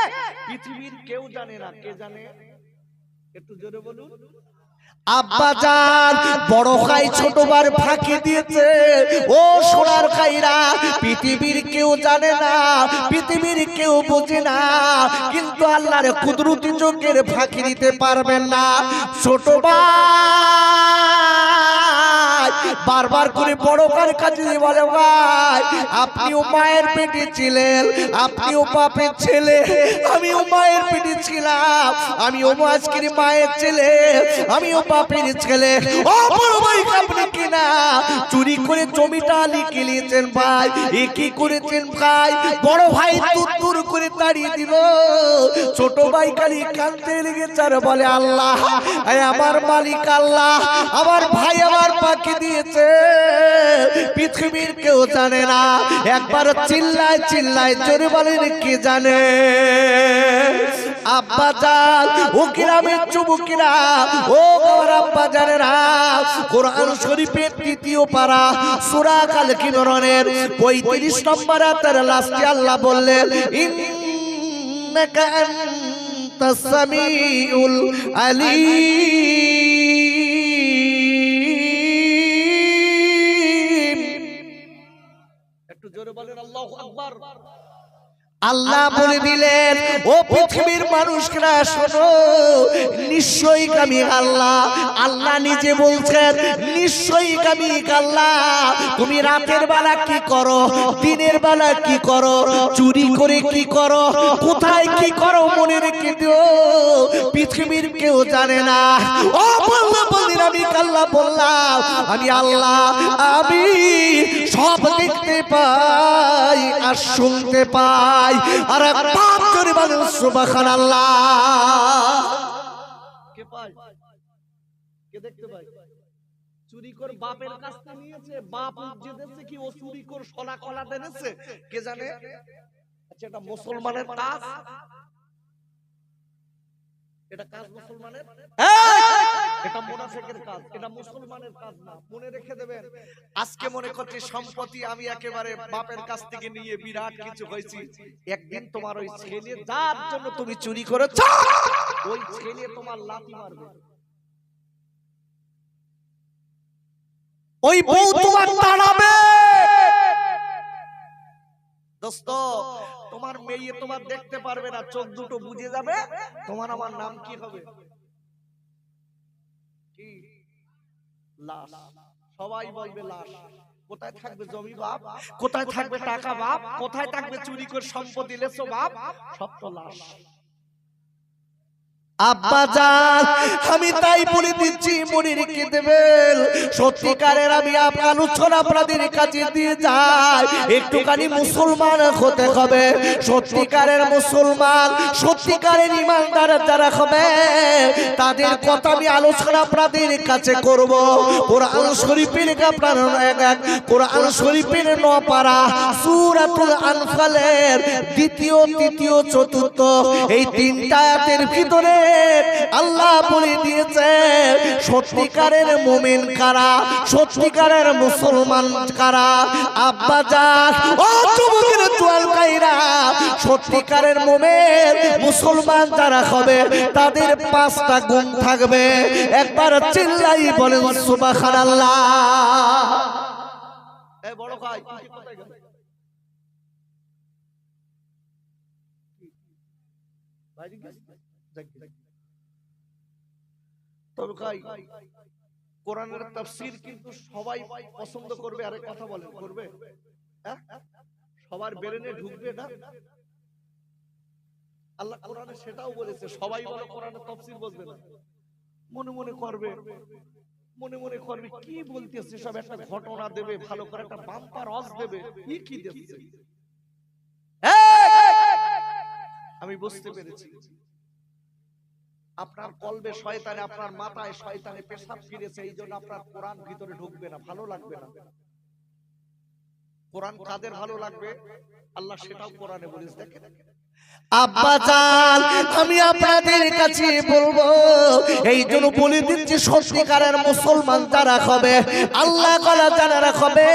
পৃথিবীর কেউ জানে না। কে জানে? একটু জোরে বলুন। আব্বাজান, বড় ভাই ছোটবার ফাঁকি দিয়েছে। ও সোনার খাইরা, পৃথিবীর কেউ জানে না, পৃথিবীর কেউ বোঝে না, কিন্তু আল্লাহর কুদরতি চোখের ফাঁকি দিতে পারবেন না। ছোট ভাই বারবার করে বড় ভাইয়ের কাছে বলে, ভাই আপনিও মায়ের পেটে ছিলেন, আপনিও বাপের ছেলে, আমিও মায়ের পেটে ছিলাম, আমিও আজকের মায়ের ছেলে, আমিও বাপের ছেলে। ও বড় ভাই, আপনি কিনা চুরি করে জমিটা লিখে নিয়েছেন ভাই। এ কি করেছেন ভাই? বড় ভাই তুর করে তাড়িয়ে দিল, ছোট ভাই খালি কাঁদতে লেগেছে আর বলে আল্লাহ, আমার মালিক আল্লাহ, আমার ভাই আমার পাখি দিয়েছে, পৃথিবীর কেউ জানে না। একবার চিল্লায় চিল্লায় জোরে বলেন কে জানে? আব্বা জান, ও গ্রামের যুবকেরা, ও আমার আব্বা জানেরা, কোরআন শরীফের ৩য় পারা সূরা আল ইমরানের ৩৫ নম্বর আয়াতের লাস্টে আল্লাহ বললেন, ইন্নাকা আনতাস সামিউল আলীম। একটু জোরে বলেন আল্লাহু আকবার। আল্লাহ বলে দিলেন, ও পৃথিবীর মানুষরা শোনো, নিশ্চয়ই আমি আল্লাহ। আল্লাহ নিজে বলছেন, নিশ্চয়ই আমি আল্লাহ। তুমি রাতের বেলা কি করো, দিনের বেলা কি করো, চুরি করে কি করো, কোথায় কি করো, মনে রেখে দিও, পৃথিবীর কেউ জানে না। ও বললাম বলদিন আমি আল্লাহ বললাম, আমি আল্লাহ, আমি সব দেখতে পাই আর শুনতে পাই। আর বাপ করে বলেন সুবহানাল্লাহ। কে পায়? কে দেখতে পায়? চুরি করে বাপের কাছ থেকে নিয়েছে, বাপ যে দেশে কি ও চুরি করে সোনা কলা দেনেছে, কে জানে? আচ্ছা, এটা মুসলমানের কাজ, এটা কাজ মুসলমানের, এটা মুনাফিকের কাজ, এটা মুসলমানের কাজ না। মনে রেখে দেবেন। আজকে মনে করছি সম্পত্তি আমি একেবারে বাপের কাছ থেকে নিয়ে বিরাট কিছু হয়েছি, একদিন তোমার ওই ছেলে যার জন্য তুমি চুরি করেছ, ওই ছেলে তোমার লাথি মারবে, ওই বউ তোমার তাড়াবে। দোস্ত, তোমার মেয়ে তোমার দেখতে পারবে না, চোখ দুটো বুঝে যাবে, তোমার আমার নাম কি হবে? কি? লাশ। সবাই বলবে লাশ। কোথায় থাকবে জমি বাপ, কোথায় থাকবে টাকা বাপ, কোথায় থাকবে চুরি করে সম্পত্তি লেছো বাপ, সব তো লাশ। আব্বা জান, আমি তাই বলে দিচ্ছি, মনে রেখে দেবেন, সত্যিকারের আমি আলোচনা আপনাদের কাছে দিয়ে যাই, একটুখানি মুসলমান হতে হবে। সত্যিকারের মুসলমান, সত্যিকারের ইমানদার যারা হবে, তাদের কথা আমি আলোচনা আপনাদের কাছে করব। কোরআন শরীফের আপনার কোরআন শরীফের ৯ পারা সূরাতুল আনফালের ২য়, ৩য়, ৪র্থ এই ৩টা আয়াতের ভিতরে আল্লাহ বলে দিয়েছে সত্যিকারের মুমিন কারা, সত্যিকারের মুসলমান কারা। আব্বা জান, ও যুবকের জোয়ান ভাইরা, সত্যিকারের মুমিন মুসলমান যারা হবে, তাদের 5টা গুণ থাকবে। একবার চিল্লাই বলেন সুবহানাল্লাহ। এই বড় ভাই কোথায় গেল? বাইরে গেছে? তবে ভাই, কোরআনের তাফসীর কিন্তু সবাই পছন্দ করবে। আরে কথা বলেন, করবে? হ্যাঁ, সবার ব্রেনে ঢুকবে না? আল্লাহ কোরআনে সেটাও বলেছে, সবাই বলে কোরআনের তাফসীর বুঝবে না, মনে মনে করবে, মনে মনে করবে কি বলতেছে, সব একটা ঘটনা দেবে, ভালো করে একটা বাম্পার অজ দেবে, কি দিচ্ছে। আমি বুঝতে পেরেছি, আপনার কলবে শয়তানে, আপনার মাথায় শয়তানে পেশাব ফিরেছে, এই জন্য আপনার কোরআন ভিতরে ঢুকবে না, ভালো লাগবে না। কোরআন কাদের ভালো লাগবে আল্লাহ সেটাও কোরআনে বলেছে। দেখেন আব্বা জান, আমি আপনাদের কাছে বলবো, এই জন্য বলে দিচ্ছি, সত্যিকারের মুসলমান যারা হবে, আল্লাহ কলা যারা হবে,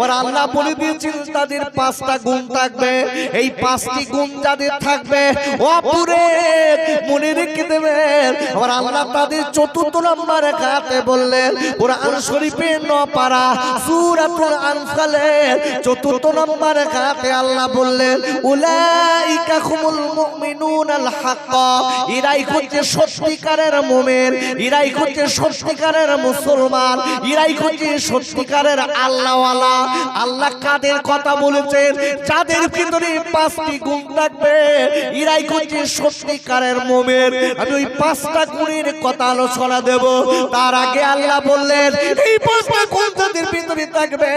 আর আল্লাহ বলে দিয়েছেন তাদের 5টা গুণ থাকবে। এই 5টি গুণ যাদের থাকবে, অপুরে মনে রেখে দেবেন। আর আল্লাহ তাদের 4র্থ নম্বর আয়াতে বললেন, কোরআন শরীফের ৯ পারা সূরাতুল আনফালের 4র্থ নম্বর আয়াতে আল্লাহ বললেন, উলাই উলাইকা হুমুল মুমিনুনাল হাক্কা, এরাই হচ্ছে সত্যিকারের মুমিন, এরাই হচ্ছে সত্যিকারের মুসলমান, এরাই হচ্ছে সত্যিকারের আল্লাহওয়ালা। আল্লাহ কাদের কথা বলেছেন? যাদের ভিতরে 5টি গুণ থাকবে এরাই হচ্ছে সত্যিকারের মুমিন। আমি ওই 5টা গুণের কথা আলোচনা দেব। তার আগে আল্লাহ বললেন এই 5টা গুণ যাদের ভিতরে থাকবে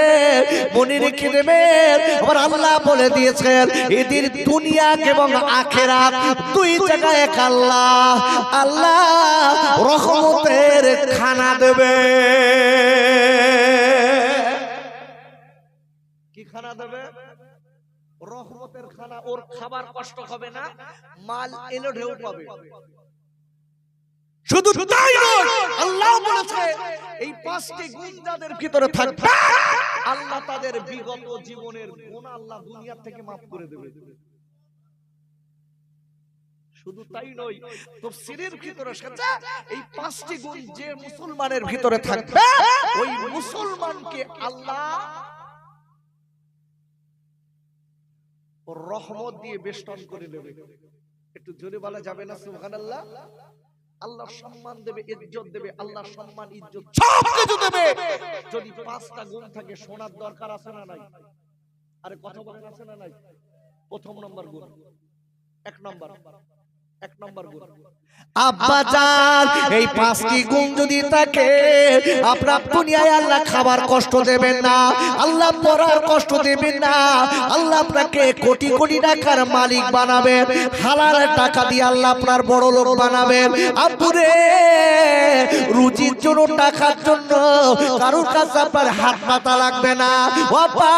মনে রেখে দেবেন, আবার আল্লাহ বলে দিয়েছেন এদের দুনিয়া এবং আখিরাত দুই জায়গায় এক আল্লাহ রহমতের খানা দেবে। কি খানা দেবে? রহমতের খানা। ওর খাবার কষ্ট হবে না, মাল এলো ঢেউ পাবে। শুধু তাই নয়, আল্লাহ বলেছে এই 5টি গুণ যাদের ভিতরে থাকবে আল্লাহ তাদের বিগত জীবনের গুনাহ আল্লাহ দুনিয়া থেকে maaf করে দেবে। শুধু তাই নয়, তাফসীরের ভিতরে এসেছে এই 5টি গুণ যে মুসলমানের ভিতরে থাকবে ওই মুসলমানকে আল্লাহ রহমত দিয়ে বেষ্টন করে নেবে। একটু জোরে বলা যাবে না সুবহানাল্লাহ? আল্লাহ সম্মান দেবে, ইজ্জত দেবে, আল্লাহ সম্মান ইজ্জত সব কিছু দেবে। যদি 5টা গুণ থাকে শোনার দরকার আছে না নাই? আরে কথা বলেন আছে না নাই? প্রথম নাম্বার গুণ, এক নাম্বার গুণ আব্বা জান, এই 5টি গুণ যদি থাকে আপনার দুনিয়ায় আল্লাহ খাবার কষ্ট দেবেন না, আল্লাহ পড়ার কষ্ট দেবেন না, আল্লাহ আপনাকে কোটি কোটি টাকার মালিক বানাবেন, হালাল টাকা দিয়ে আল্লাহ আপনার বড় লোক বানাবেন। আব্বুরে রুজির জন্য টাকার জন্য কারোর কাছে আপনার হাত পাতা লাগবে না বাবা।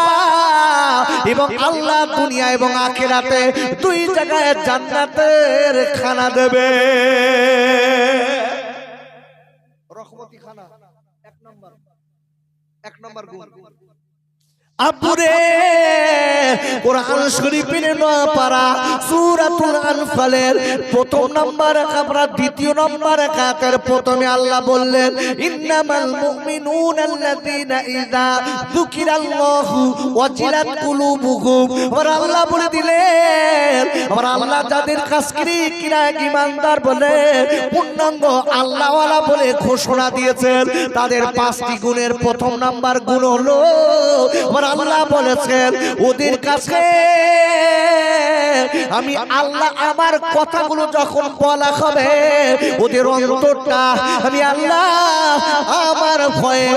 এবং আল্লাহ দুনিয়া এবং আখিরাতে দুই জায়গায় জান্নাতের খানা দেবে। রহমতি খানা এক নম্বর গুণ। আব্বুরে কোরআন শরীফের 9 পারা সূরাতুল আনফালের প্রথম নাম্বার আমরা দ্বিতীয় নাম্বার আয়াতের প্রথমে আল্লাহ বললেন ইন্নামাল মুমিনুনা আল্লাযীনা ইযা যুকিরাল্লাহু ওয়াজিলাত কুলুবুহুম। আর আল্লাহ বলে দিলেন, আর আল্লাহ যাদের কাছকে কিনা ঈমানদার বলে পূর্ণাঙ্গ আল্লাহওয়ালা বলে ঘোষণা দিয়েছেন তাদের 5টি গুণের প্রথম নাম্বার গুণ হলো আল্লাহ বলেছেন ওদের কাছে আমি আল্লাহ আমার কথাগুলো যখন বলা হবে ওদের অন্তরটা আমি আল্লাহ আমার ভয়ে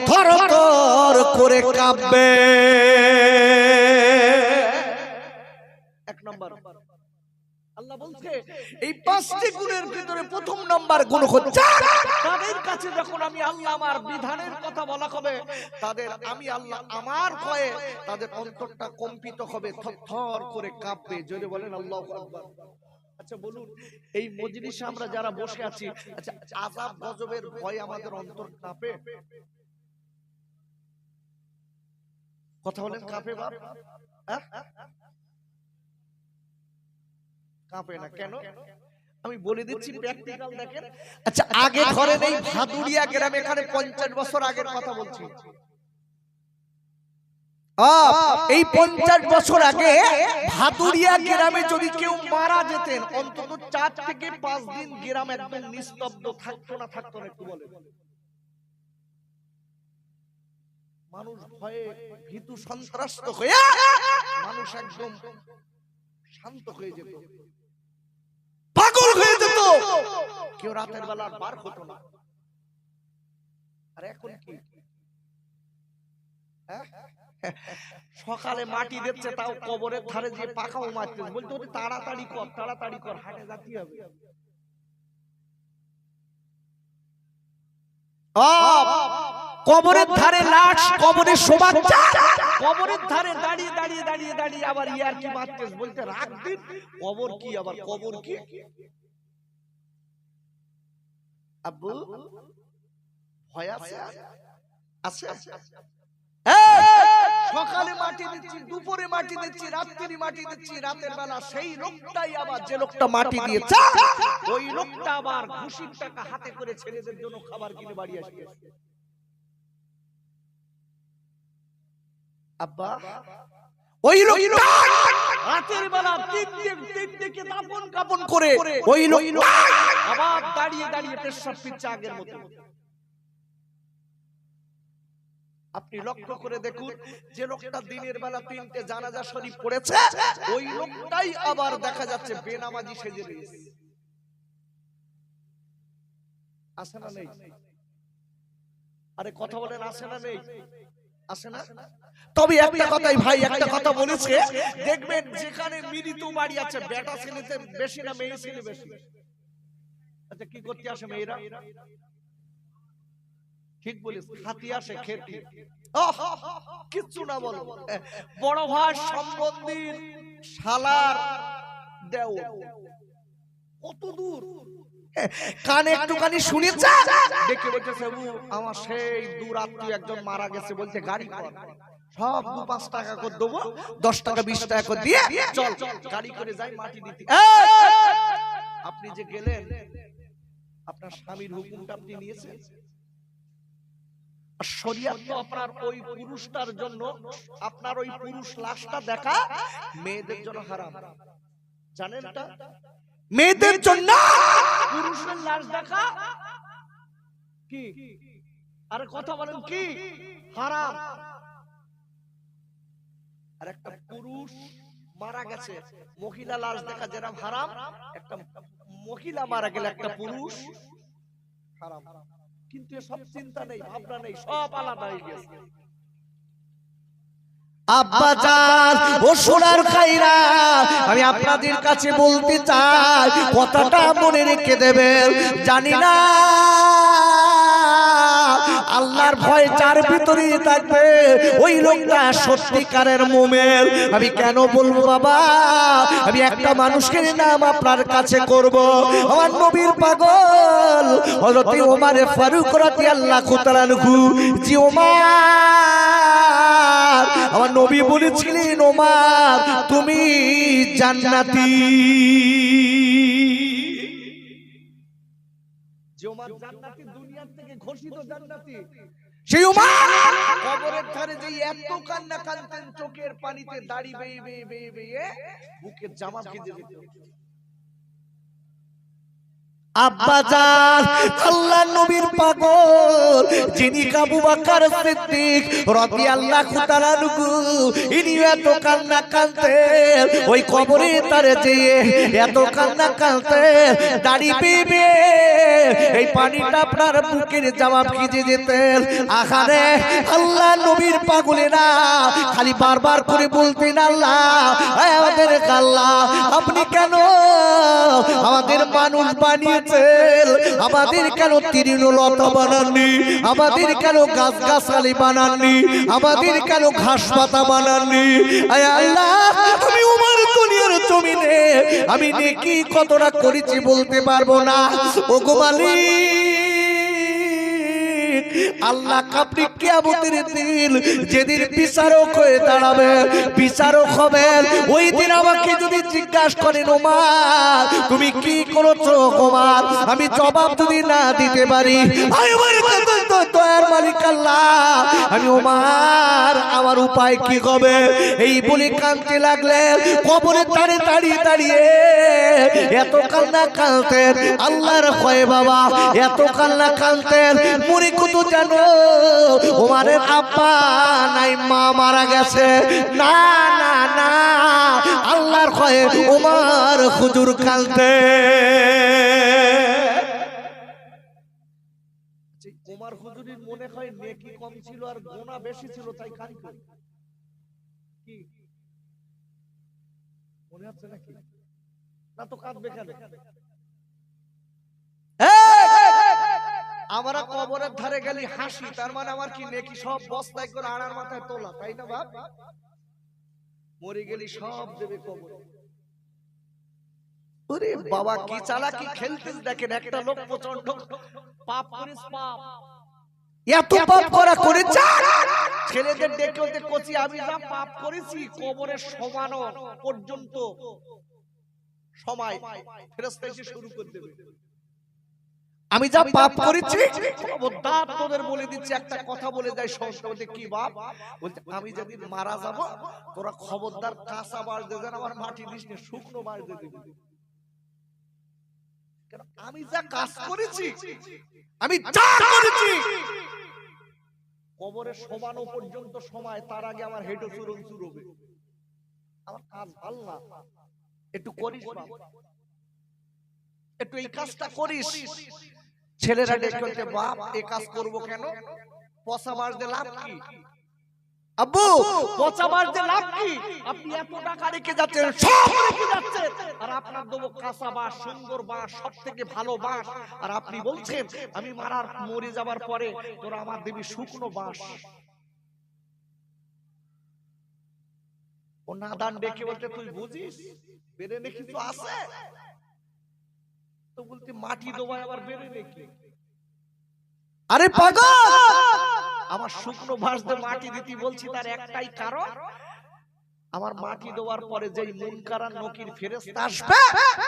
থরথর করে কাঁপবে। এক নম্বর আল্লাহ বলছে এই 5টি গুণের ভিতরে প্রথম নাম্বার গুণ হচ্ছে তাদের কাছে যখন আমি আল্লাহ আমার বিধানের কথা বলা হবে তাদের আমি আল্লাহ আমার ভয়ে তাদের অন্তরটা কম্পিত হবে, থরথর করে কাঁপবে। জোরে বলেন আল্লাহু আকবার। আচ্ছা বলুন, এই মজলিসে আমরা যারা বসে আছি, আচ্ছা আযাব গজবের ভয়ে আমাদের অন্তর কাঁপে? কথা বলেন কাঁপে বাপ? হ্যাঁ কাঁপে না কেন? আমি বলে দিচ্ছি প্র্যাকটিক্যাল দেখেন। আচ্ছা আগে ধরেন এই ভাদুরিয়া গ্রাম, এখানে 50 বছর আগের কথা বলছি, এই 50 বছর আগে ভাদুরিয়া গ্রামে যদি কেউ মারা যেতেন অন্তত 4 থেকে 5 দিন গ্রাম একদম নিস্তব্ধ থাকতো না? থাকতো না? একটু বলেন। মানুষ ভয়ে ভীতু সন্ত্রস্ত হয়ে মানুষ একদম শান্ত হয়ে যেত, পাগল হয়ে যেত, কেউ রাতের বেলা বার হতো না। আর এখন কি? সকালে মাটি দিচ্ছে তাও কবরের ধারে যে পাখাও মারতে বলতে হচ্ছে তাড়াতাড়ি কর, তাড়াতাড়ি কর, হাটে যাতে হবে। কবরের ধারে লাশ, কবরের শোভাযাত্রা, কবরের ধারে দাঁড়িয়ে দাঁড়িয়ে দাঁড়িয়ে দাঁড়িয়ে আবার ইয়ার কি মারতে বলতে রাখ দিন। কবর কি আবার কবর কি? আব্বু ভয় আছে? আছে। সকালে মাটি দিচ্ছি, দুপুরে মাটি দিচ্ছি, রাত্রি মাটি দিচ্ছি, রাতের বেলা সেই লোকটাই আবার যে লোকটা মাটি দিয়েছে ওই লোকটা আবার ঘুষির টাকা হাতে করে ছেলেদের জন্য খাবার কিনে বাড়ি আসে। আব্বা ওই লোকটা রাতের বেলা তিন দিকে দাপন কাপন করে ওই লোকটা আবার দাঁড়িয়ে দাঁড়িয়ে পেশাব পিচ্ছে আগের মতো। আপনি লক্ষ্য করে দেখুন, যে লোকটা দিনের বেলা 3টে জানাজা শরীফ পড়েছে, ওই লোকটাই আবার দেখা যাচ্ছে বেনামাজি সেজে রয়েছে। আছে না নেই? আরে কথা বলেন, আছে না নেই? আছে না? তবে একটা কথাই ভাই, একটা কথা বলেছে, দেখবেন যেখানে মৃত বাড়ি আছে বেটা ছেলেতে বেশি না মেয়ে ছেলে বেশি? আচ্ছা, কি করতে আসে মেয়েরা? ঠিক বলিস, খাতি আসে খেতি। কিচ্ছু না বলো, বড় ভাই সম্বন্ধীর শালার দেও কত দূর, কানে একটুখানি শুনেছে, দেখে বলতেছে আমার সেই দূর আত্মীয় একজন মারা গেছে, বলছে গাড়ি কর, সব 2-5 টাকা করে দেবো, 10 টাকা 20 টাকা করে দিয়ে চল গাড়ি করে যাই মাটি দিতে। আপনি যে গেলেন, আপনার স্বামীর হুকুমটা আপনি নিয়েছেন? শরীয়ত তো আপনার ওই পুরুষটার জন্য, আপনার ওই পুরুষ লাশটা দেখা মেয়েদের জন্য হারাম, জানেন এটা? মেয়েদের জন্য পুরুষের লাশ দেখা কি? আরে কথা বলেন, কি হারাম? আর একটা পুরুষ মারা গেছে, মহিলা লাশ দেখা যেরকম হারাম, একটা মহিলা মারা গেলে একটা পুরুষ হারাম। কিন্তু সব চিন্তা নেই, ভাবনা নেই, সব আলাদা হয়ে গেছে। আব্বাজান ও সোনার খাইরা, আমি আপনাদের কাছে বলতে চাই, কথাটা মনে রেখে দেবেন। জানি না আল্লাহর ভয় যার ভিতরে থাকবে ওই লোকটা সত্যিকারের মুমিন। আমি কেন বলবো বাবা, আমি একটা মানুষের নাম আপনার কাছে করব, আমার নবীর পাগল হযরত ওমর ফারুক রাদিয়াল্লাহু তাআলা আনহু। জি ওমর, আমার নবী বলেছিলেন ওমর তুমি জান্নাতি। যে ওমর জান্নাতি, দুনিয়ার থেকে ঘোষিত জান্নাতি, সেই ওমর কবরের ধারে যে এত কান্না কাঁদতেন, চোখের পানিতে দাড়ি বেয়ে বেয়ে বেয়ে বেয়ে বুকের জামা ভিজে যেত। আব্বাজান আল্লাহর নবীর পাগল যিনি আবু বকর সিদ্দিক রাদিয়াল্লাহু তাআলা আনহু, ইনি এত কান্না কাঁদতেন, ওই কবরে তারে যেয়ে এত কান্না কাঁদতেন, দাড়ি বেয়ে এই পানিটা আপনার বুকের জামা ভিজে যেতেন। আহারে আল্লাহর নবীর পাগলেরা খালি বারবার করে বলতেন, আল্লাহ আমাদের আল্লাহ আপনি কেন আমাদের মানুষ বানিয়ে, আমাদের কেন তৃণলতা বানাননি, আমাদের কেন গাছ গাছালি বানাননি, আমাদের কেন ঘাস পাতা বানাননি? আয় আল্লাহ, আমি ওমর দুনিয়ার জমিনে আমি নেকি কতটা করেছি বলতে পারবো না। ওগো মালিক আল্লাহ, আপনি কিয়ামতের দিন যেদিন বিচারক হয়ে দাঁড়াবেন, বিচারক হবেন, ওই দিন আমাকে যদি জিজ্ঞাসা করেন ওমর তুমি কি করেছো ওমর, আমি জবাব যদি না দিতে পারি, দয়ার মালিক আল্লাহ আমি ওমর আমার উপায় কি হবে? এই বলে কাঁদতে লাগলেন। কবরে দাঁড়িয়ে দাঁড়িয়ে দাঁড়িয়ে এত কান্না কাঁদতেন আল্লাহর ভয়ে বাবা, এত কান্না কাঁদতেন, মনে কত জানো ওমরের আব্বা নাই মা মারা গেছে, না না না আল্লাহর ভয়ে ওমর হুজুর কাঁদতে। ওমর হুজুরের মনে হয় নেকি কম ছিল আর গুনাহ বেশি ছিল, তাই কাঁদতেন। কি মনে হচ্ছে নাকি? না তো কাঁদবে কেন? আমরা কবরের ধারে গেলি হাসি, তার মানে আমার কি নেকি সব বস্তায় করে আড়ার মাথায় তোলা, তাই না বাপ? মরে গেলি সব দেবে কবরে। ওরে বাবা কি চালাকি খেলতেছ দেখেন, একটা লোক প্রচন্ড পাপ করিস, পাপ এত পাপ করা করেছে, ছেলেদের ডেকে ওদের কোচি আমি যা পাপ করেছি কবরে সমানো পর্যন্ত সময় ফেরেশতা এসে শুরু করে দেবে। আমি যা পাপ করেছি খবরদার তোদের বলে দিচ্ছি। একটা কথা বলে যাই সংস্কৃতি কি বাপ বলছে, আমি যেদিন মারা যাব তোরা খবরদার কাঁচা বাঁশ দিয়ে যেন আমার মাটি দিস না, শুকনো বাঁশ দিয়ে দিবি। আমি যা কাজ করেছি, আমি যা করেছি, কবরে শোবানো পর্যন্ত সময়, তার আগে আমার হেঁটো চুরন চুর হবে। আমার কাজ ভালো না, একটু করিস বাপ, একটু এই কাজটা করিস। ছেলেরা ডেকে বলতে, বাপ এই কাজ করবো কেন? পচা বাঁশ দিয়ে লাভ কি? আব্বু পচা বাঁশ দিয়ে লাভ কি? আপনি এত টাকা রেখে যাচ্ছেন, সব রেখে যাচ্ছেন, আর আপনার দেবো কাঁচা বাঁশ, সুন্দর বাঁশ, সব থেকে ভালো বাঁশ, আর আপনি বলছেন আমি মরে যাবার পরে তোরা আমার দিবি শুকনো বাঁশ। ও নাদান ডেকে বলতে, তুই বুঝিস বেড়ে নাকি তো আছে? তো বলতে মাটি দেওয়ায় আবার বেড়ে নাকি? আরে পাগল, আমার শুকনো বাঁশ দিয়ে মাটি দিতে বলছি, তার একটাই কারণ, আমার মাটি দেওয়ার পরে যেই মুনকার আর নকির ফেরেশতা আসবে,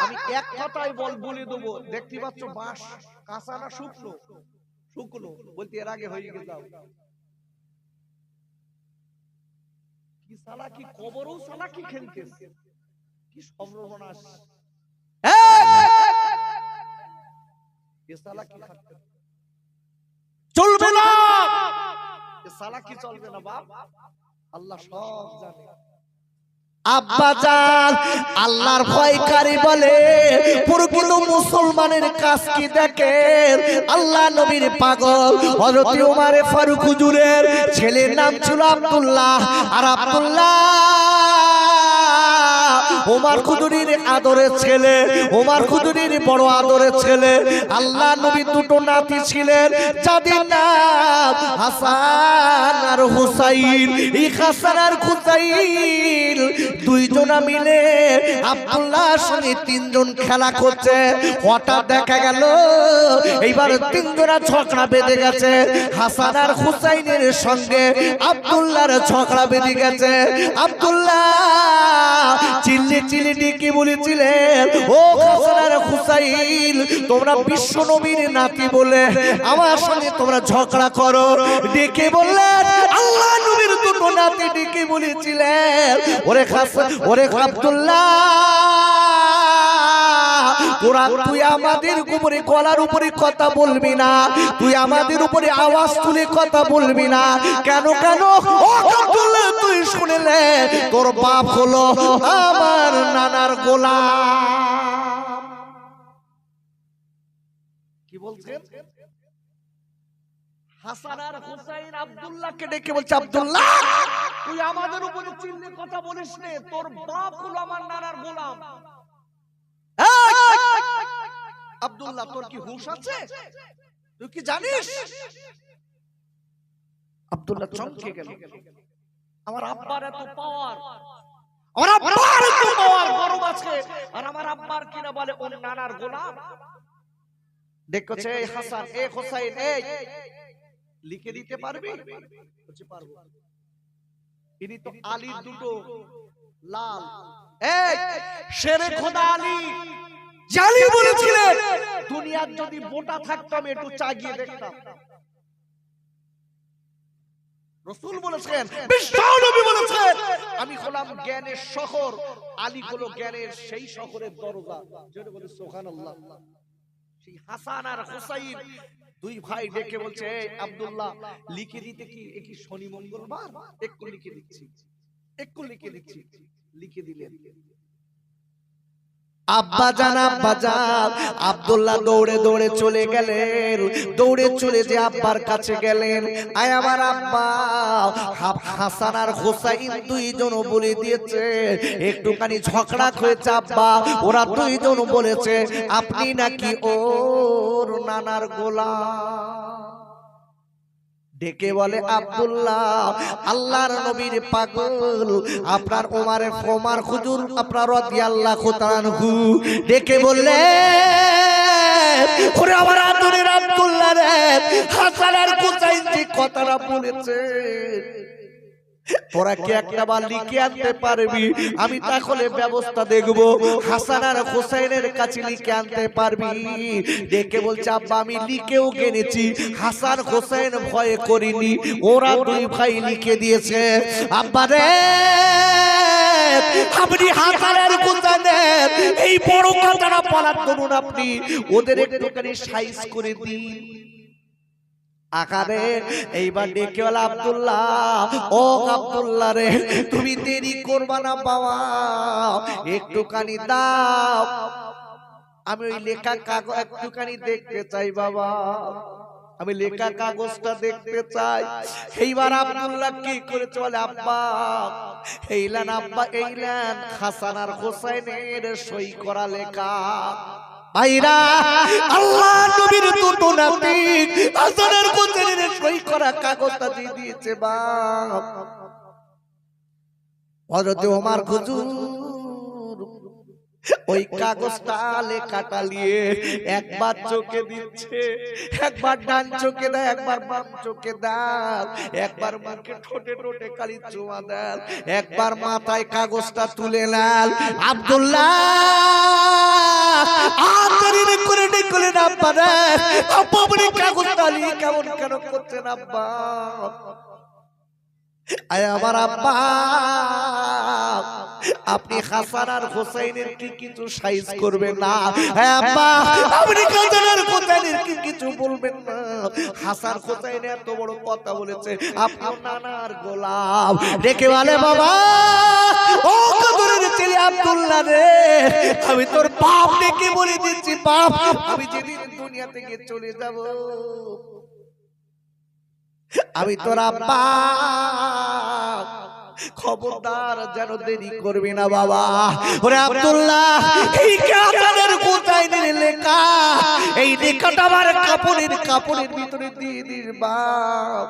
আমি এক কথাই বলে দেবো, দেখতে পাচ্ছ বাঁশ কাঁচা না শুকনো? শুকনো। বলতে এর আগে হয়ে গেছে কি সালা, কি কবরও সালা কি খেলতেছে, কি সর্বনাশ। এ সালা কি খাচ্ছে, চলবে না, এ সালা কি চলবে না বাপ, আল্লাহ সব জানে। আব্বাজান আল্লাহর ভয়কারী বলে, প্রকৃত মুসলমানের কাজ কি দেখেন? আল্লাহ নবীর পাগল হযরত ওমর ফারুক হুজুরের ছেলের নাম ছিল আব্দুল্লাহ, আর আব্দুল্লাহ ওমর খুদুরির আদরের ছেলে, ওমর খুদুরির বড় আদরের ছেলে। আল্লাহ নবী দুটো নাতি ছিলেন, যাদের নাম হাসান আর হুসাইন। এই হাসান আর হুসাইন দুইজনা মিলে আব্দুল্লাহর সঙ্গে তিনজন খেলা করছে। হঠাৎ দেখা গেল এইবার তিনজনা ঝগড়া বেঁধে গেছে। হাসান আর হুসাইনের সঙ্গে আব্দুল্লাহর ঝগড়া বেঁধে গেছে। আব্দুল্লাহ চিল্লি চিল্লি ডেকে বলেছিলেন, ও হাসান আর হুসাইন, তোমরা বিশ্ব নবীর নাতি বলে আমার সঙ্গে তোমরা ঝগড়া করো। ডেকে বললেন, আল্লাহ নবীর দুটো নাতি ডেকে বলেছিলেন, ওরে হাসান, ওরে আব্দুল্লাহ, তোরা তুই আমাদের উপরে গলার উপরে কথা বলবি না, তুই আমাদের উপরে আওয়াজ তুলে কথা বলবি না। কেন কেন? ও আব্দুল্লাহ, তুই শুনলে তোর বাপ হলো আমার নানার গোলাম। কি বলছেন? হাসান আর হুসাইন আব্দুল্লাহকে ডেকে বলছে, আব্দুল্লাহ তুই আমাদের উপরে চিল্লে কথা বলিস নে, তোর বাপ হলো আমার নানার গোলাম। আব্দুল্লাহ, তোর কি হুঁশ আছে? তুই কি জানিস? আব্দুল্লাহ চমকে গেল, আমার আব্বার এত পাওয়ার, আমার আব্বার এত পাওয়ার, গরম আছে, আর আমার আব্বার কিনা বলে ওর নানার গোলাম। দেখছে এই হাসান, এই হুসাইন, এই লিখে দিতে পারবি? বলছে পারবো। ইনি তো আলীর দুটো লাল, এই শেরে খোদা আলী জালি বলেছিলেন, দুনিয়ার যদি বোটা থাকতাম একটু চাগিয়ে দেখতাম। রাসূল বলেছেন, বিশ্ব নবী বলেছেন, আমি হলাম জ্ঞানের শহর, আলী হলো জ্ঞানের সেই শহরের দরজা। যেটা বলে সুবহানাল্লাহ। সেই হাসান আর হুসাইন দুই ভাই ডেকে বলছে, আব্দুল্লাহ লিখে দিতে কি একই শনি মঙ্গলবার? একটু লিখে দিচ্ছি, একটু লিখে দিচ্ছি। লিখে দিলেন। আব্বাজান আব্বাজান আব্দুল্লাহ দৌড়ে দৌড়ে চলে গেলেন, দৌড়ে চলে যে আব্বার কাছে গেলেন, আয় আমার আব্বা, হাসান আর হুসাইন দুইজন বলে দিয়েছে একটুখানি ঝগড়া হয়েছে আব্বা, ওরা দুইজন বলেছে আপনি নাকি ওর নানার গোলাম। ডেকে বলে, আব্দুল্লাহ আল্লাহর নবীর পাগল, আপনার ওমর হুজুর আপনার রাদিয়াল্লাহু তাআলা আনহু ডেকে বললে, ওরে আমার আদরের আব্দুল্লাহ রে, হাসান আর হুসাইন যে কথাটা বলেছে তোরা কি একটা বার লিখে আনতে পারবি? আমি তাহলে ব্যবস্থা দেখব। হাসান আর হোসেনের কাছে লিখে আনতে পারবি? দেখে বলছে আব্বা আমি লিখেও গেনেছি। হাসান হোসেন ভয় করিনি, ওরা দুই ভাই লিখে দিয়েছে। আব্বা রে, আপনি হাসানের হোসেনের এই বড় কথাটা বলার করুন, আপনি ওদের একটুখানি সাইজ করে দিন। আকারে এইবার ডেকে বলে আব্দুল্লাহ, ও আব্দুল্লাহ রে, তুমি দেরি করবা না বাবা, একটুখানি দাও, আমি ওই লেখা কাগজ একটুখানি দেখতে চাই বাবা, আমি লেখা কাগজটা দেখতে চাই। এইবার আব্দুল্লাহ কি করেছে বলে আব্বা এইলেন, আব্বা এইলেন হাসান আর হোসেনের সই করা লেখা। ভাইরা, আল্লাহ নবীর দুটো নাতি হাসান আর হোসেনের সই করা কাগজটা দিয়ে দিয়েছে বাপ। হযরত ওমর হুজুর ওই কাগজটা লেখাটা নিয়ে একবার চোখে দিচ্ছে, একবার ডান চোখে দেয়, একবার বাম চোখে দেয়, একবার মুখে ঠোঁটে ঠোঁটে কালি চুমা দেয়, একবার মাথায় কাগজটা তুলে নেন। আব্দুল্লাহ আতরিন করে ডেকলেন আব্বা রে, আব্বা আপনি কাগজটা নিয়ে কেমন কেন করছেন আব্বা? আয় আমার আব্বা, আপনি হাসান আর হোসেনের কি কিছু সাইজ করবেন না? হ্যাঁ আব্বা, আপনি হাসান আর হোসেনের কি কিছু বলবেন না? হাসান হোসেন এত বড় কথা বলেছে, আপনি নানার গোলাম। ডেকে বলে বাবা, ও কদরের ছেলে আব্দুল্লাহ রে, আমি তোর বাপ ডেকে বলে দিচ্ছি, বাপ আমি যেদিন দুনিয়া থেকে চলে যাব আমি তোর আব্বা, খবরদার যেন দেরি করবি না বাবা। ওরে আব্দুল্লাহ, এই কাগজের কোথায়নের লেখা, এই লেখাটা আমার কাপড়ের ভিতরে দিয়ে দিস বাপ,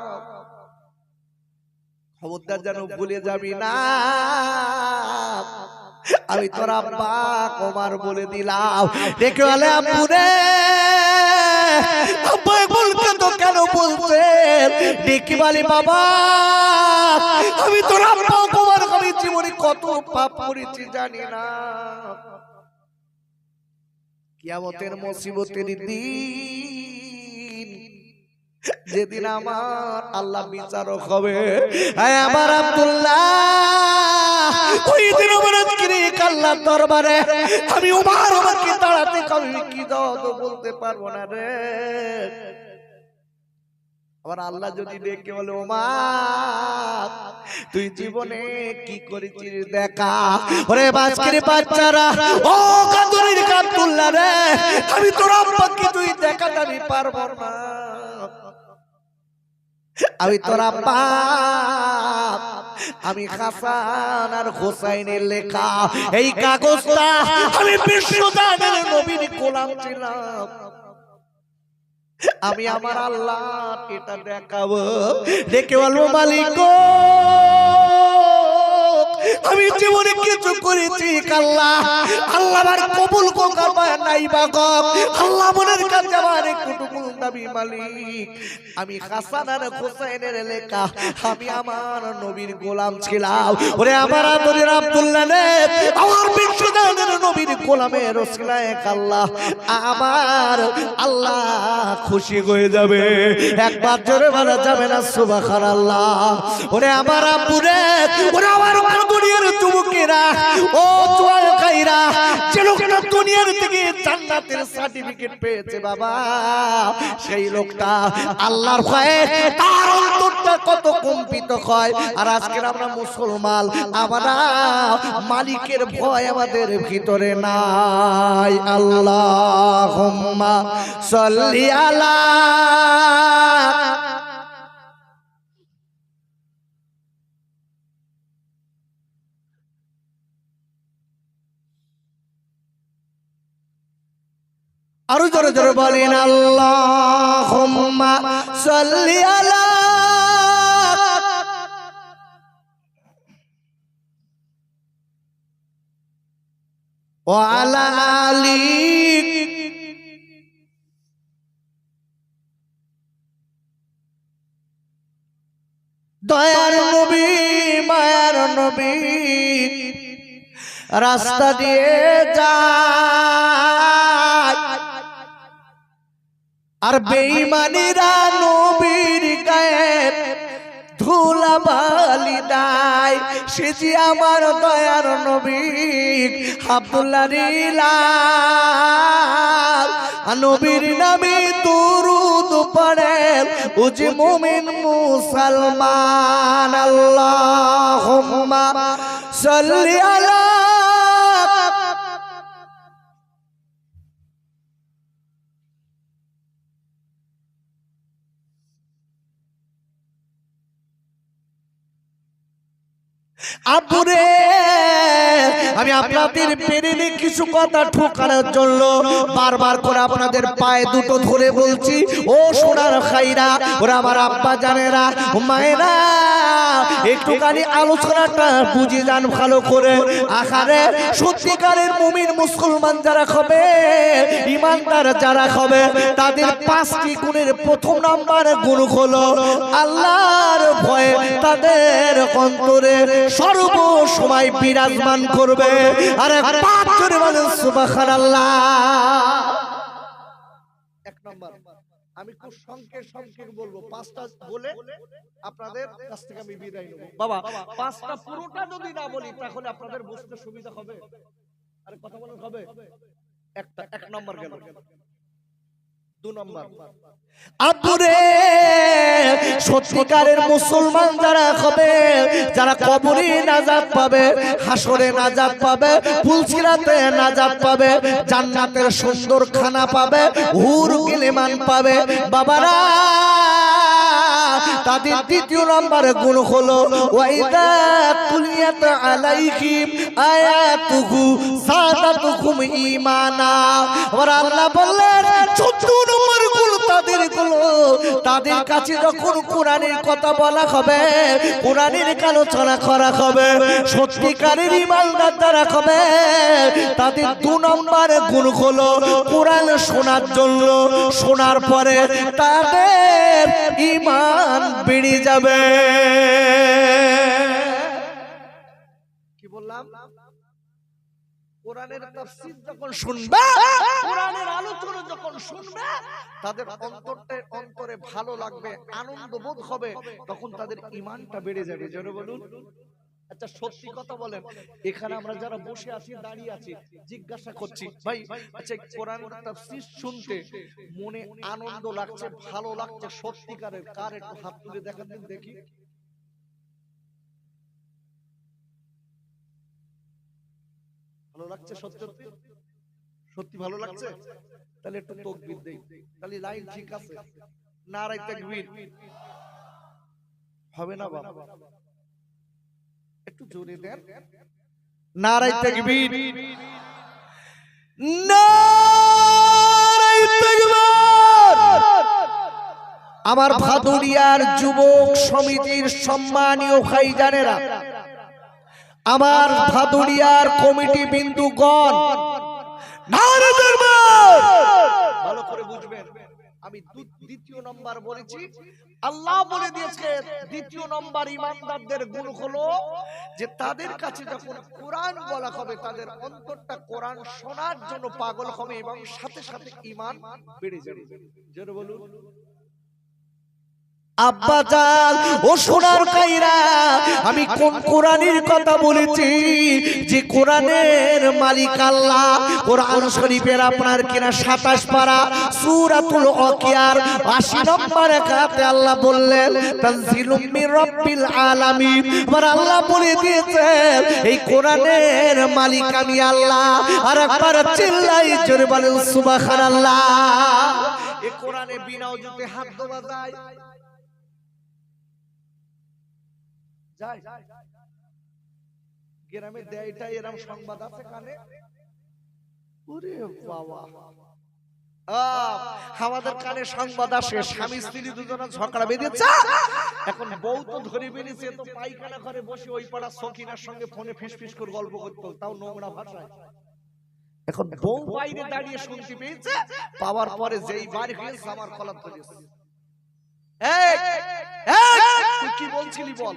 খবরদার যেন ভুলে যাবি না, আমি তোর আব্বা ওমর বলে দিলাম। দেখে বলে আব্বু রে, আব্বা বলতে তো কেন বলছে? দেখি বলে বাবা, আমি তোর আব্বা ওমর, আমি জীবনে কত পাপ করেছি জানি না, কিয়ামতের মুসিবতের দিন যেদিন আমার আল্লাহ বিচারক হবে, আমার আব্দুল্লাহ ওই দিন আমার আল্লাহর দরবারে আমি ওমর আমাকে দাঁড়াতে কবে কি দাও তো বলতে পারবো না রে। আবার আল্লাহ যদি ডেকে বলে ওমর তুই জীবনে কি করেছিস দেখা, ওরে বাজকের বাচ্চারা, ও কাদুরির আব্দুল্লাহ রে, আমি তোর আব্বাকে তুই দেখাতে আমি পারবো না, আমি তোর আব্বা, আমি হাসান আর হোসেনের লেখা এই কাগজটা আমি বিশ্বজানের নবীর গোলাম ছিলাম, আমি আমার আল্লাহ এটা দেখাবো। দেখে বলবো মালিক আমি জীবনে কিছু করেছি আল্লাহ, আল্লাহ আমার কবুল করবার নাই বাবা, আল্লাহ মনের কাছে আমার একটুকু দাবি মালিক, আমি হাসান আর হোসেনের লেখা আমি আমার নবীর গোলাম ছিলাম। ওরে আমার আদরের আব্দুল্লাহ রে, আমার বিশ্বজানের নবীর গোলামের ওসিলায় আল্লাহ আমার আল্লাহ খুশি হয়ে যাবে। একবার জোরে বলা যাবে না সুবহানাল্লাহ? ওরে আমার আব্বু রে, ওরে আমার দুনিয়ার যুবকেরা, ও জওয়ানকাইরা, যে লোকটা দুনিয়ার থেকে জান্নাতের সার্টিফিকেট পেয়েছে বাবা, সেই লোকটা আল্লাহর ভয়ে তার অন্তরটা কত কম্পিত হয়। আর আজকের আমরা মুসলমান, আমরা মালিকের ভয় আমাদের ভিতরে নাই। আল্লাহুম্মা সাল্লি আলা আরো জোরে জোরে বলেন আল্লাহুম্মা সাল্লি আলা ওয়া আলা আলি দয়ার নবী মায়ার নবী রাস্তা দিয়ে যায় আর বেঈমানিরা নবীর গায়ে ধুলাবালি দেয়। সে যে আমার দয়ার নবী আব্দুল্লাহ রিলাল নবীর নামে দুরূদ পড়ে ও যে মুমিন মুসলমান। আল্লাহুম্মা সাল্লি আলা আবুরে। আমি আপনাদের পেরেনে কিছু কথা ঠোকানোর জন্য বারবার করে আপনাদের পায়ে দুটো ধরে বলছি, ও সোনার খাইরা, ওরা আমার আব্বা জানেরা মায়েরা, একটুখানি আলোচনাটা বুঝে যান ভালো করে। আখারে সত্যিকারের মুমিন মুসলমান যারা হবে, ইমানদার যারা হবে, তাদের 5টি গুণের প্রথম নাম্বার গুণ হলো আল্লাহর ভয় তাদের অন্তরে সর্ব সময় বিরাজমান করবে। আর পাঁচ জোরে বলেন সুবহানাল্লাহ। এক নাম্বার আমি খুব সংক্ষেপে বলবো, 5টা বলে আপনাদের কাছ থেকে আমি বিদায় নেব। বাবা 5টা পুরোটা যদি না বলি তাহলে আপনাদের বুঝতে সুবিধা হবে। আরে কথা বলেন হবে। এক নাম্বার গেল। 2 নাম্বার আব্বুরে, সত্যিকারের মুসলমান যারা হবে, যারা কবরে নাজাত পাবে, হাসরে নাজাত পাবে, পুলসিরাতে নাজাত পাবে, জান্নাতের সুন্দর খানা পাবে, হুর গিলেমান পাবে, বাবারা তাদের 2য় নম্বর গুণ হলো ওয়াইদা তুলিয়াত আলাইহিম আয়াতুহু সাদাতুহুম ঈমানা। আর আল্লাহ বললেন 14 নম্বর গুণ তাদের গুলো, তাদের কাছে যখন কোরআনের কথা বলা হবে, কোরআনের আলোচনা করা হবে, সত্যিকারের ঈমানদার যারা হবে, তাদের 2 নম্বর গুণ হলো কোরআন শোনার জন্য, শোনার পরে তাদের ঈমান বেড়ে যাবে। কি বললাম? কোরআনের তাফসীর যখন শুনবে, কোরআনের আলোচনা যখন শুনবে, তাদের অন্তরে ভালো লাগবে, আনন্দ বোধ হবে, তখন তাদের ঈমানটা বেড়ে যাবে। জোরে বলুন। আচ্ছা সত্যি কথা বলেন, এখানে আমরা যারা বসে আছি দাঁড়িয়ে আছি, জিজ্ঞাসা করছি ভাই, আচ্ছা কোরআন তাফসীর শুনতে মনে আনন্দ লাগছে, ভালো লাগছে সত্যিকারের কার? একটু হাত তুলে দেখাতেন দেখি। ভালো লাগছে? সত্যি সত্যি ভালো লাগছে? তাহলে একটু তাকবীর দেই, তাহলে লাইন ঠিক আছে। নারে তাকবীর হবে না বাবা? একটু জোরে দেন। নারে তাকবীর, নারে তাকবীর। আমার ভাদুরিয়ার যুবক সমিতির সম্মানীয় ভাইজানেরা, আমার ভাদুরিয়ার কমিটি বিন্দুগণ, নারে তাকবীর। ভালো করে বুঝবেন, আমি 2য় নম্বর বলেছি, আল্লাহ বলে দিয়েছে 2য় নম্বর ঈমানদারদের গুণ হলো যে তাদের কাছে যখন কোরআন বলা হবে, তাদের অন্তরটা কোরআন শোনার জন্য পাগল হবে এবং সাথে সাথে ঈমান বেড়ে যাবে। জোরে বলুন। আব্বাজান ও সোনার কাইরা, আমি কোন কোরআনের কথা বলেছি? যে কোরআনের মালিক আল্লাহ। কোরআন শরীফের আপনার কিনা 27 পারা সূরাতুল ওয়াকিয়ার 80 নম্বর আয়াতে আল্লাহ বললেন তানজিলুম মির রাব্বিল আলামিন। আর আল্লাহ বলে দিয়েছেন এই কোরআনের মালিক আমি আল্লাহ। আর একবার চিল্লাই জোরে বলেন সুবহানাল্লাহ। এই কোরআনে বিনা ওযুতে হাত ধোয়া যায়? গ্রামে দেয়টা এরকম সংবাদ আছে কানে? ওরে বাবা, আমাদের কানে সংবাদ আসে স্বামী স্ত্রী দুজনে ঝগড়া বেঁধেছে, এখন বউ তো ধরে বেরিয়েছে, তো পায়খানা ঘরে বসে ওই পাড়া সকিনার সঙ্গে ফোনে ফিসফিস করে গল্প করতো, তাও নোংরা ভাষায়। এখন বউ বাইরে দাঁড়িয়ে শুনতে পেয়েছে, পাওয়ার পরে যেই বাড়ি হয়েছে আমার কলার ধরেছে। তুই কি বলছিলি বল।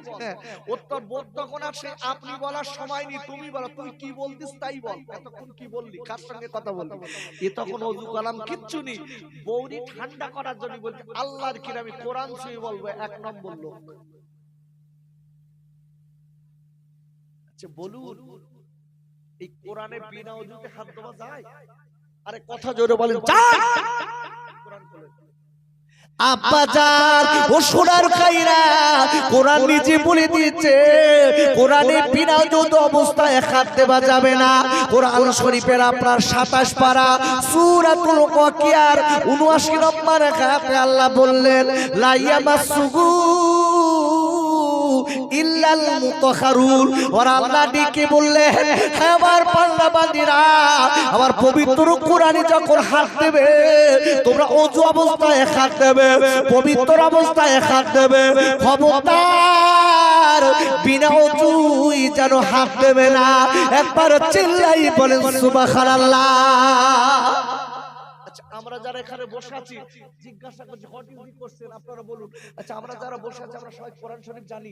ওর তোর বোধ তখন আর সে আপনি বলার সময় নেই, তুমি বলো তুই কি বলতিস তাই বল। এতক্ষণ কি বললি, কার সঙ্গে কথা বললি? এ তখন ওযু কালাম কিচ্ছু নেই, বৌরি ঠান্ডা করার জন্য বলছে আল্লাহর কি আমি কোরআন ছুঁয়ে বলবো। এক নম্বর লোক। আচ্ছা বলুন, এই কোরআনে বিনা ওযুতে হাত ধোয়া যায়? আরে কথা জোরে বলেন যায়। কোরআন বলে আব্বাজান ও সোনার খাইরা, কোরআন নিজে বলে দিয়েছে কোরআনে বিনা ওযুতে অবস্থায় হাত দেওয়া যাবে না। কোরআন শরীফের আপনার 27 পারা সূরাতুল ওয়াকিয়ার 79 নম্বর আয়াতে আল্লাহ বললেন লা ইয়ামাসসুহু ইল্লাল মুতাহহারুন। ওর আল্লাহ ডেকে বললেন হে আমার পাল্লাবাদীরা, আমার পবিত্র কোরআনে যখন হাত দেবে তোমরা ওযু অবস্থায় হাত দেবে, পবিত্র অবস্থায় হাত দেবে, খবরদার বিনা ওযুই যেন হাত দেবে না। একবার চিল্লাই বলেন সুবহানাল্লাহ। আমরা যারা এখানে বসে আছি জিজ্ঞাসা করছি হোয়াট ইউ করছেন, আপনারা বলুন। আচ্ছা আমরা যারা বসে আছি আমরা সবাই কোরআন শরীফ জানি?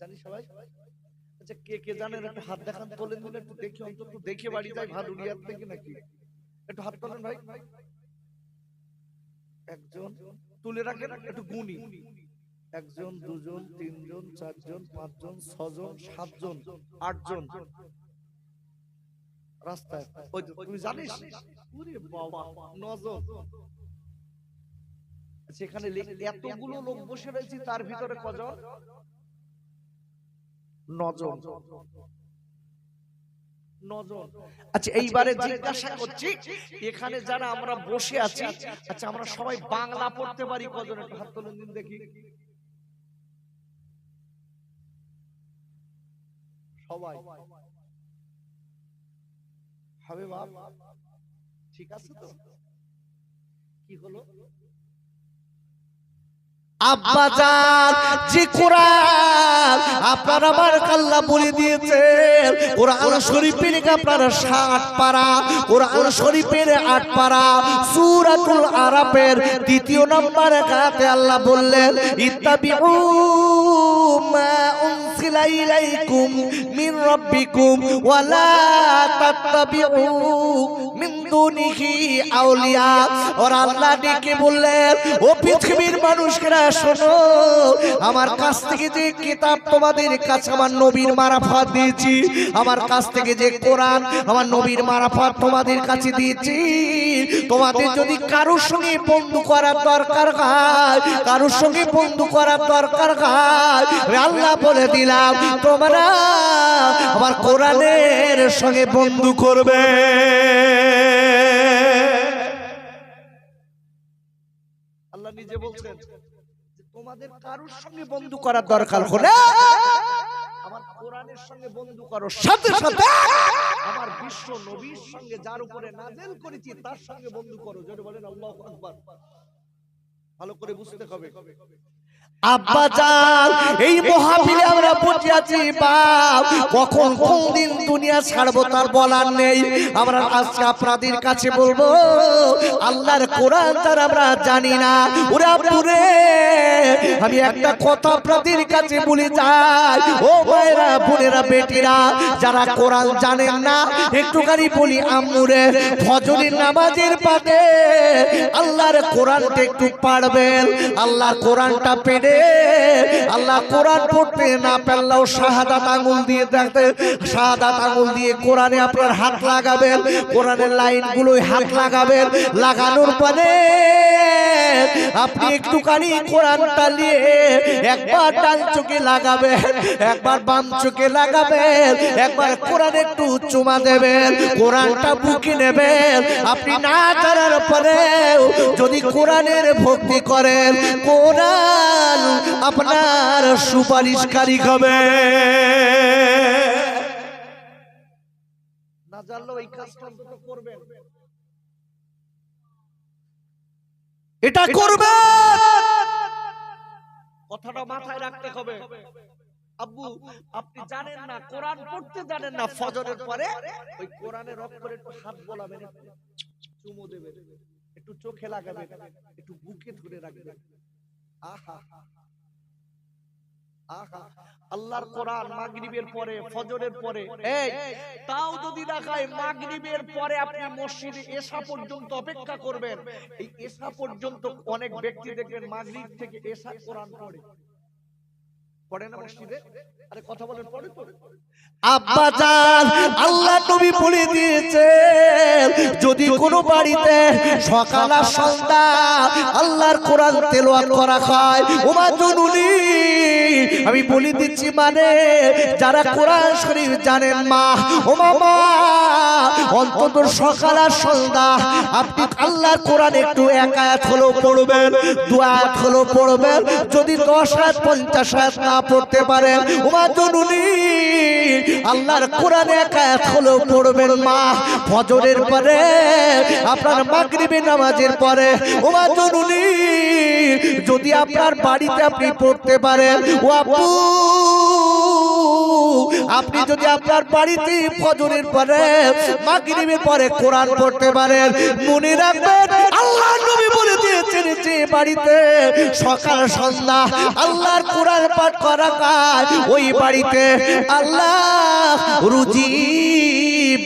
জানি সবাই? আচ্ছা কে কে জানেন একটু হাত দেখান, তোলেন দিলে একটু দেখি, অন্তত দেখে বাড়ি যাই ভালো রিয়াদ থেকে নাকি। একটু হাত তোলেন ভাই, একজন তুলে রাখেন, একটু গুনি। 1 জন 2 জন 3 জন 4 জন 5 জন 6 জন 7 জন 8 জন রাস্তায়। ওই তুই জানিস? ওরে বাবা 9 জন। সেখানে এতগুলো লোক বসে রয়েছে, তার ভিতরে কজন? 9 জন। 9 জন। আচ্ছা এইবারে জিজ্ঞাসা করছি এখানে যারা আমরা বসে আছি, আচ্ছা আমরা সবাই বাংলা পড়তে পারি কজন? একটু হাত তোলেন দিন দেখি। সবাই হবে বাপ? ঠিক আছে তো? কি হলো আব্বাজান, যে কোরআন আপনার আমার আল্লাহ বলে দিয়েছে কোরআন শরীফের আপনারা 60 পারা, কোরআন শরীফের 8 পারা সূরাতুল আরাফের 2 নম্বর আয়াতে আল্লাহ বললেন ইত্তাবিউ মা উনজিলা ইলাইকুম মিন রাব্বিকুম ওয়া লা তাত্তাবিউ মিন দুনিহি আউলিয়া। আর আল্লাহ ডেকে বললেন ও পৃথিবীর মানুষরা শোনো, আমার কাছ থেকে যে কিতাব তোমাদের কাছে আমার নবীর মারফত দিয়েছি, আমার কাছ থেকে যে কোরআন আমার নবীর মারফত তোমাদের কাছে দিয়েছি, তোমাদের যদি কারোর সঙ্গে বন্ধু করার দরকার হয়, কারোর সঙ্গে বন্ধু করার দরকার হয়, আল্লাহ বলে দিলাম তোমরা আমার কোরআনের সঙ্গে বন্ধু করবে। আল্লাহ নিজে বলছেন তোমাদের কারোর সঙ্গে বন্ধু করার দরকার হলে আমার কোরআনের সঙ্গে বন্ধু করো, সাথে সাথে আমার বিশ্ব নবীর সঙ্গে যার উপরে নাযিল করেছি তার সঙ্গে বন্ধু করো। জোরে বলেন আল্লাহু আকবার। ভালো করে বুঝতে হবে। আব্বাজান এই মহাবিলে আমরা বসে আছি বাপ, কখন কোন দিন দুনিয়া ছাড়বো তার বলার নেই। আমরা আজকে আপনাদের কাছে বলবো আল্লাহর কোরআন তার আমরা জানি না। ওরা পুরে আমি একটা কথা আপনাদের কাছে বলে যাই, ও ভাইরা বোনেরা বেটিরা যারা কোরআন জানেন না একটুখানি বলি আম্মুরে, ফজরের নামাজের পাতে আল্লাহর কোরআনটা একটু পড়বেন। আল্লাহর কোরআনটা পেড়ে আল্লাহ কোরআন পড়তে না পারলেও শাহাদাত আঙ্গুল দিয়ে দেখতে, শাহাদাত আঙ্গুল দিয়ে কোরআনে আপনার হাত লাগাবেন, কোরআনের লাইনগুলোই হাত লাগাবেন, লাগানোর পরে আপনি একটুখানি কোরআনটা নিয়ে একবার ডান চোখে লাগাবেন, একবার বাম চোখে লাগাবেন, একবার কোরআনে একটু চুমা দেবেন, কোরআনটা বুকে নেবেন। আপনি না জানার পরে যদি কোরআনের ভক্তি করেন কোরআন আপনার সুপারিশকারী হবে। না জানলেও এই কাজটা অন্তত করবেন, এটা করবেন, কথাটা মাথায় রাখতে হবে। আব্বু আপনি জানেন না, কোরআন পড়তে জানেন না, ফজরের পরে ওই কোরআনের অক্ষরে একটু হাত বোলাবেন, একটু চুমু দেবেন, একটু চোখে লাগাবেন, একটু বুকে ধরে রাখবেন। আহা আহা, আল্লাহর কোরআন মাগরিবের পরে, ফজরের পরে, এই তাও যদি দেখায় মাগরিবের পরে আপনি মসজিদে এশা পর্যন্ত অপেক্ষা করবেন। এই এশা পর্যন্ত অনেক ব্যক্তি দেখবেন মাগরিব থেকে এশা কোরআন পড়ে, পড়ে না মসজিদে? আরে কথা বলেন, পড়ে তো। আব্বা জান, আল্লাহ নবী বলে দিয়েছে যদি কোনো বাড়িতে সকাল আর সন্ধ্যা আল্লাহর কোরআন তেলাওয়াত করা হয়, ওমা জননী আমি বলে দিচ্ছি, মানে যারা কোরআন শরীফ জানেন মা, ওমা মা অন্তত সকাল আর সন্ধ্যা আপনি আল্লাহর কোরআন একটু এক আয়াত হলো পড়বেন, দু আয়াত হলো পড়বেন। যদি 10 আয়াত 50 আয়াত না পড়তে পারেন, ওমা জননী আল্লাহর কোরআন এক আয়াত হলো পড়বেন মা। ফজরের পরে, আপনার মাগরিবের নামাজের পরে, ওমা জননী যদি আপনার বাড়িতে আপনি পড়তে পারেন, ও আপু আপনি যদি আপনার বাড়িতে ফজরের পরে, মাগরিবের পরে কোরআন পড়তে পারেন, মনে রাখবেন আল্লাহর নবী বলে দিয়েছেন যে বাড়িতে সকাল সন্ধ্যা আল্লাহর কোরআন পাঠ করা হয়, ওই বাড়িতে আল্লাহ রুজি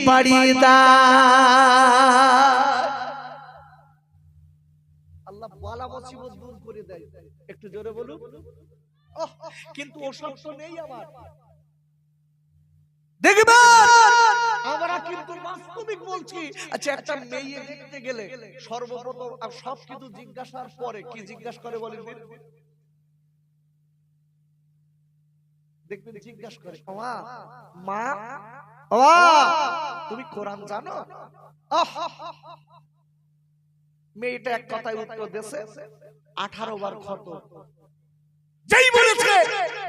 বাড়িয়ে দেয়, আল্লাহ বালা মুসিবত দূর করে দেয়। একটু জোরে বলুন। কিন্তু ওসব তো নেই আমার, দেখবেন আমরা কিন্তু বাস্তবিক বলছি। আচ্ছা, একটা মেয়ে দেখতে গেলে সর্বপ্রথম সবকিছু জিজ্ঞাসার পরে কি জিজ্ঞাসা করে বলেন? দেখবেন জিজ্ঞাসা করে, মা মা তুমি কোরআন জানো? মেয়েটা এক কথায় উত্তর দিয়েছে, 18 বার খতম। যেই বলেছে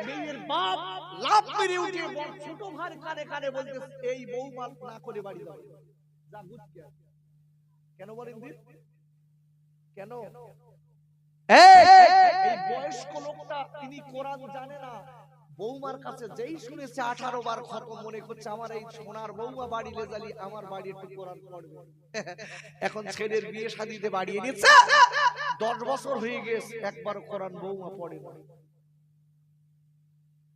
মেয়ের বাপ লাফ মেরে উঠে ছোট ভাই কানে কানে বলতেছে, এই বৌমা না করে বাড়ি যাবে, যা গুছিয়ে। কেন বলেন দিন? কেন? এই বয়স্ক লোকটা তিনি কোরআন জানে না, বৌমার কাছে যেই শুনেছে 18 বার খতম, মনে করছে আমার এই সোনার বৌমা বাড়ি লেজালি, আমার বাড়ি একটু কোরআন পড়বে। এখন ছেলের বিয়ে শাদীতে বাড়িয়ে নিচ্ছে, 10 বছর হয়ে গেছে, একবার কোরআন বৌমা পড়ে না,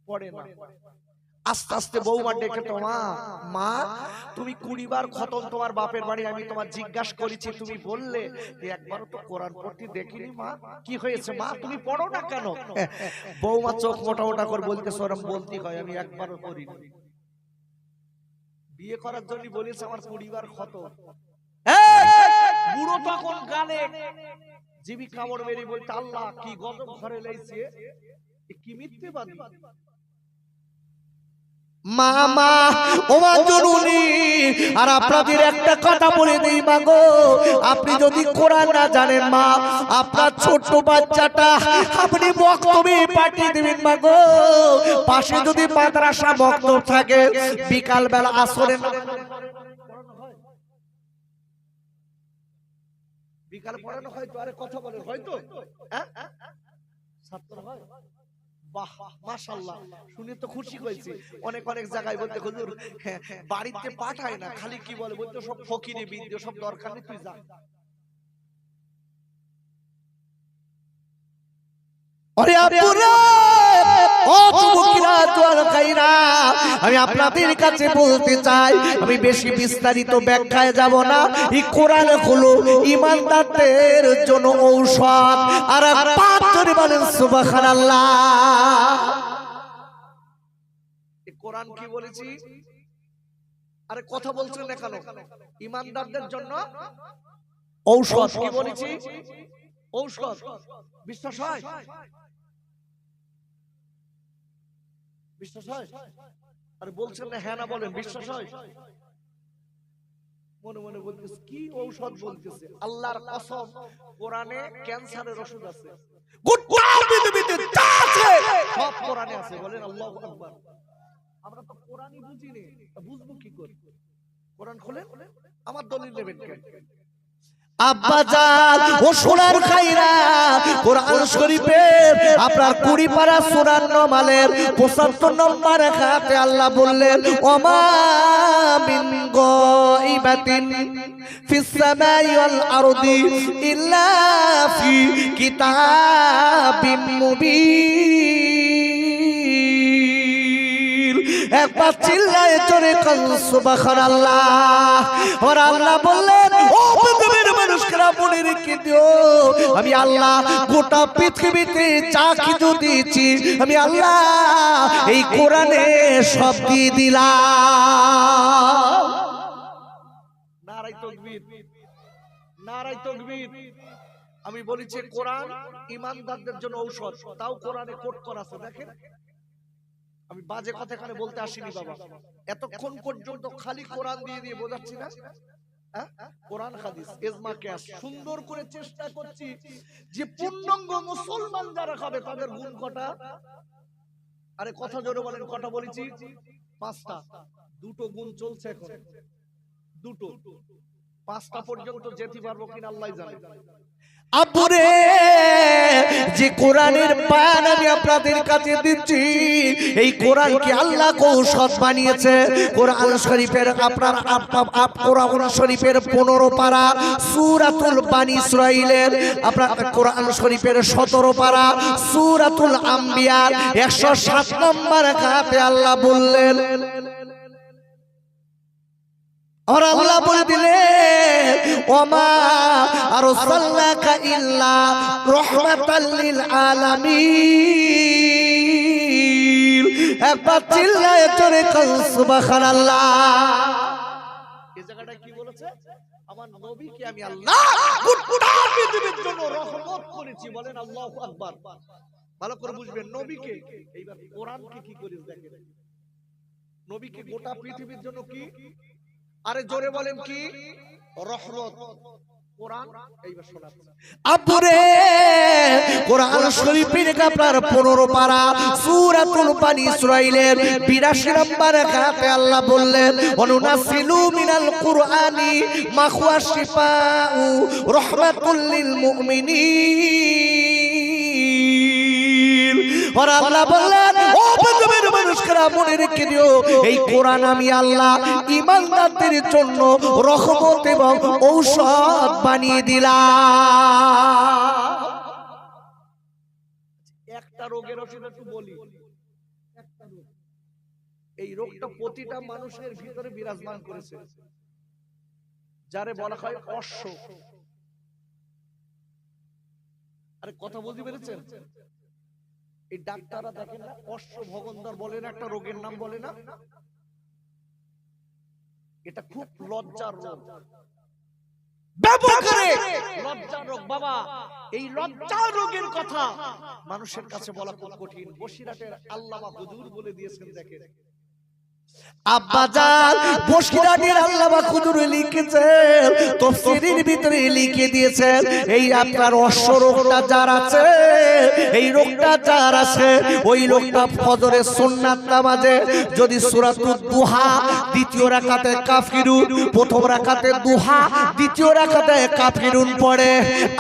পড়ে না। আস্তে আস্তে বৌমা ডেকে, তোমা মা তুমি 20 বার খতম তোমার বাপের বাড়ি, আমি তোমার জিজ্ঞাসা করেছি, তুমি বললে একবারও তো কোরআন পড়তে দেখিনি মা, কি হয়েছে মা তুমি পড়ো না কেন? বৌমা চোখ মোটা মোটা করে বলতেছে, ওরম বলতে হয়, আমি একবারও পড়িনি। বিয়ে করার জন্য বলেছে আমার 20 বার খতম। বুড়ো তখন গালে জিবি কামড় মেরে বলতে, আল্লাহ কি গজব ঘরে লাইছে, কি মিথ্যেবাদী। মামা ওমা জননী, আর আপনাদের একটা কথা বলে দেই মা গো, আপনি যদি কোরআন না জানেন মা, আপনার ছোট বাচ্চাটা আপনি বক্তব্যে পাঠিয়ে দিবেন মা গো। পাশে যদি মাদ্রাসা বক্তব্য থাকে, বিকাল বেলা আসরে বিকাল পড়ানো হয় তো, আরে কথা বলেন হয়তো, ছাত্র হয়। বাহ মাশাআল্লাহ, শুনে তো খুশি হয়েছি। অনেক অনেক জায়গায় বলতে হুজুর বাড়িতে পাঠায় না, খালি কি বলে বলতে সব ফকিরে বিদ্যে, সব দরকার নেই, তুই যা। আমি আপনাদের কাছে বলতে চাই, আমি বেশি বিস্তারিত ব্যাখ্যায় যাব না। এই কোরআন হলো ঈমানদারদের জন্য ঔষধ। আর পাঁচ জোরে বলেন সুবহানাল্লাহ। এই কোরআন কি বলেছি? আরে কথা বলছেন না কেন? ঈমানদারদের জন্য ঔষধ কি বলেছি? ঔষধ। বিশ্বাস হয়? বিশ্বাস হয়? আর বলছেন না হ্যাঁ না বলেন, বিশ্বাস হয়? মনে মনে বলতেছে কি ঔষধ বলতেছে? আল্লাহর কসম, কোরআনে ক্যান্সারের ওষুধ আছে, গোটা পৃথিবীতে যা আছে সব কোরআনে আছে। বলেন আল্লাহু আকবার। আমরা তো কোরআনই বুঝি না, বুঝবো কি করে? কোরআন খোলেন, আমার দলিল নেবেন কেন? আব্বাজান ও সোনার খাইরা কোরআন শরীফের আপনার 20 পারা সূরা নমালের 75 নম্বর আয়াতে আল্লাহ বললেন ওমা মিন গাইবাতিন ফিস সামাই ওয়াল আরদি ইল্লা ফি কিতাবিম মুবিন। একবার চিল্লায়ে জোরে কল সুবহানাল্লাহ। আর আল্লাহ বললেন ও পৃথিবীর মানুষরা মনে রেখে দিও আমি আল্লাহ গোটা পৃথিবীতে যা কিছু দিয়েছি আমি আল্লাহ এই কোরআনে সব দিয়ে দিলাম। নারায়ে তাকবীর, নারায়ে তাকবীর। আমি বলেছি কোরআন ঈমানদারদের জন্য ঔষধ, তাও কোরআনে কোট করা আছে দেখেন। আমি বাজে কথা এখানে বলতে আসিনি বাবা, এতক্ষণ পর্যন্ত খালি কোরআন দিয়ে দিয়ে বোঝাচ্ছি না। কোরআন হাদিস ইজমা কিয়াস সুন্দর করে চেষ্টা করছি যে পূর্ণাঙ্গ মুসলমান যারা হবে তাদের গুণ কটা। আরে কথা জোরে বলেন, কটা বলেছি? 5টা। 2টো গুণ চলছে এখন, 2টো। 5টা পর্যন্ত যেতে পারবো কিনা আল্লাহই জানে। আব্বুরে যে কোরআনের বায়ান আমি আপনাদের কাছে দিচ্ছি, এই কোরআনকে আল্লাহ কৌশল বানিয়েছে। কোরআন শরীফের আপনার কোরআন শরীফের 15 পারা সূরাতুল বানী ইসরাঈলের, আপনার কোরআন শরীফের 17 পারা সূরাতুল আম্বিয়া 107 নম্বর আয়াতে আল্লাহ বললেন, और अल्लाह बोल दिले ওমা আরসালনাকা ইল্লা রাহমাতাল লিল আলামিন। একবার চিল্লায়ে জোরে কল সুবহানাল্লাহ। এই জায়গাটা কি বলেছে? আমার নবীকে আমি আল্লাহ গোটা পৃথিবীর জন্য রহমত করেছি। বলেন আল্লাহু আকবার। ভালো করে বুঝবেন নবীকে। এইবার কোরআনকে কি করিস দেখেন, নবীকে গোটা পৃথিবীর জন্য কি, আরে জোরে বলেন কি, রহমত। কোরআন এইবার শোনাচ্ছি আব্বুরে, কোরআন শরীফের আপনার 15 পারা সূরাতুল বানী ইসরাঈলের 82 নম্বর আয়াতে আল্লাহ বললেন অনুনাসিলু মিনাল কুরআনি মা হুয়া শিফাউ রাহমাতুল লিল মুমিনিন। আর আল্লাহ বললেন ও পৃথিবীর মানুষরা মনে রেখে দিও এই কোরআন আমি আল্লাহ ঈমানদারদের জন্য রহমত এবং ঔষধ বানিয়ে দিলাম। একটা রোগের ওষুধ একটু বলি, একটা রোগ, এই রোগটা প্রতিটা মানুষের ভিতরে বিরাজমান করেছে, যারে বলা হয় অশ্ব। আরে কথা বুঝতে পেরেছেন? এই ডাক্তাররা দেখেন না অশ্ব ভগন্দর বলে না, একটা রোগের নাম বলে না, এটা খুব লজ্জার রোগ। লজ্জার রোগ বাবা, এই লজ্জার রোগের কথা মানুষের কাছে বলা খুব কঠিন। বসিরহাটের আল্লামা হুজুর বলে দিয়েছেন দেখেন, আব্বাজান বসিরহাটের আল্লামা হুজুর লিখেছেন, তাফসীরের ভিতরে লিখে দিয়েছেন এই আপনার অশ্ব রোগটা যার আছে, এই রোগটা যার আছে ওই লোকটা ফজরের সুন্নাত নামাজে যদি সূরাতুদ দুহা দ্বিতীয় রাকাতে কাফিরুন, প্রথম রাকাতে দুহা দ্বিতীয় রাকাতে কাফিরুন পড়ে,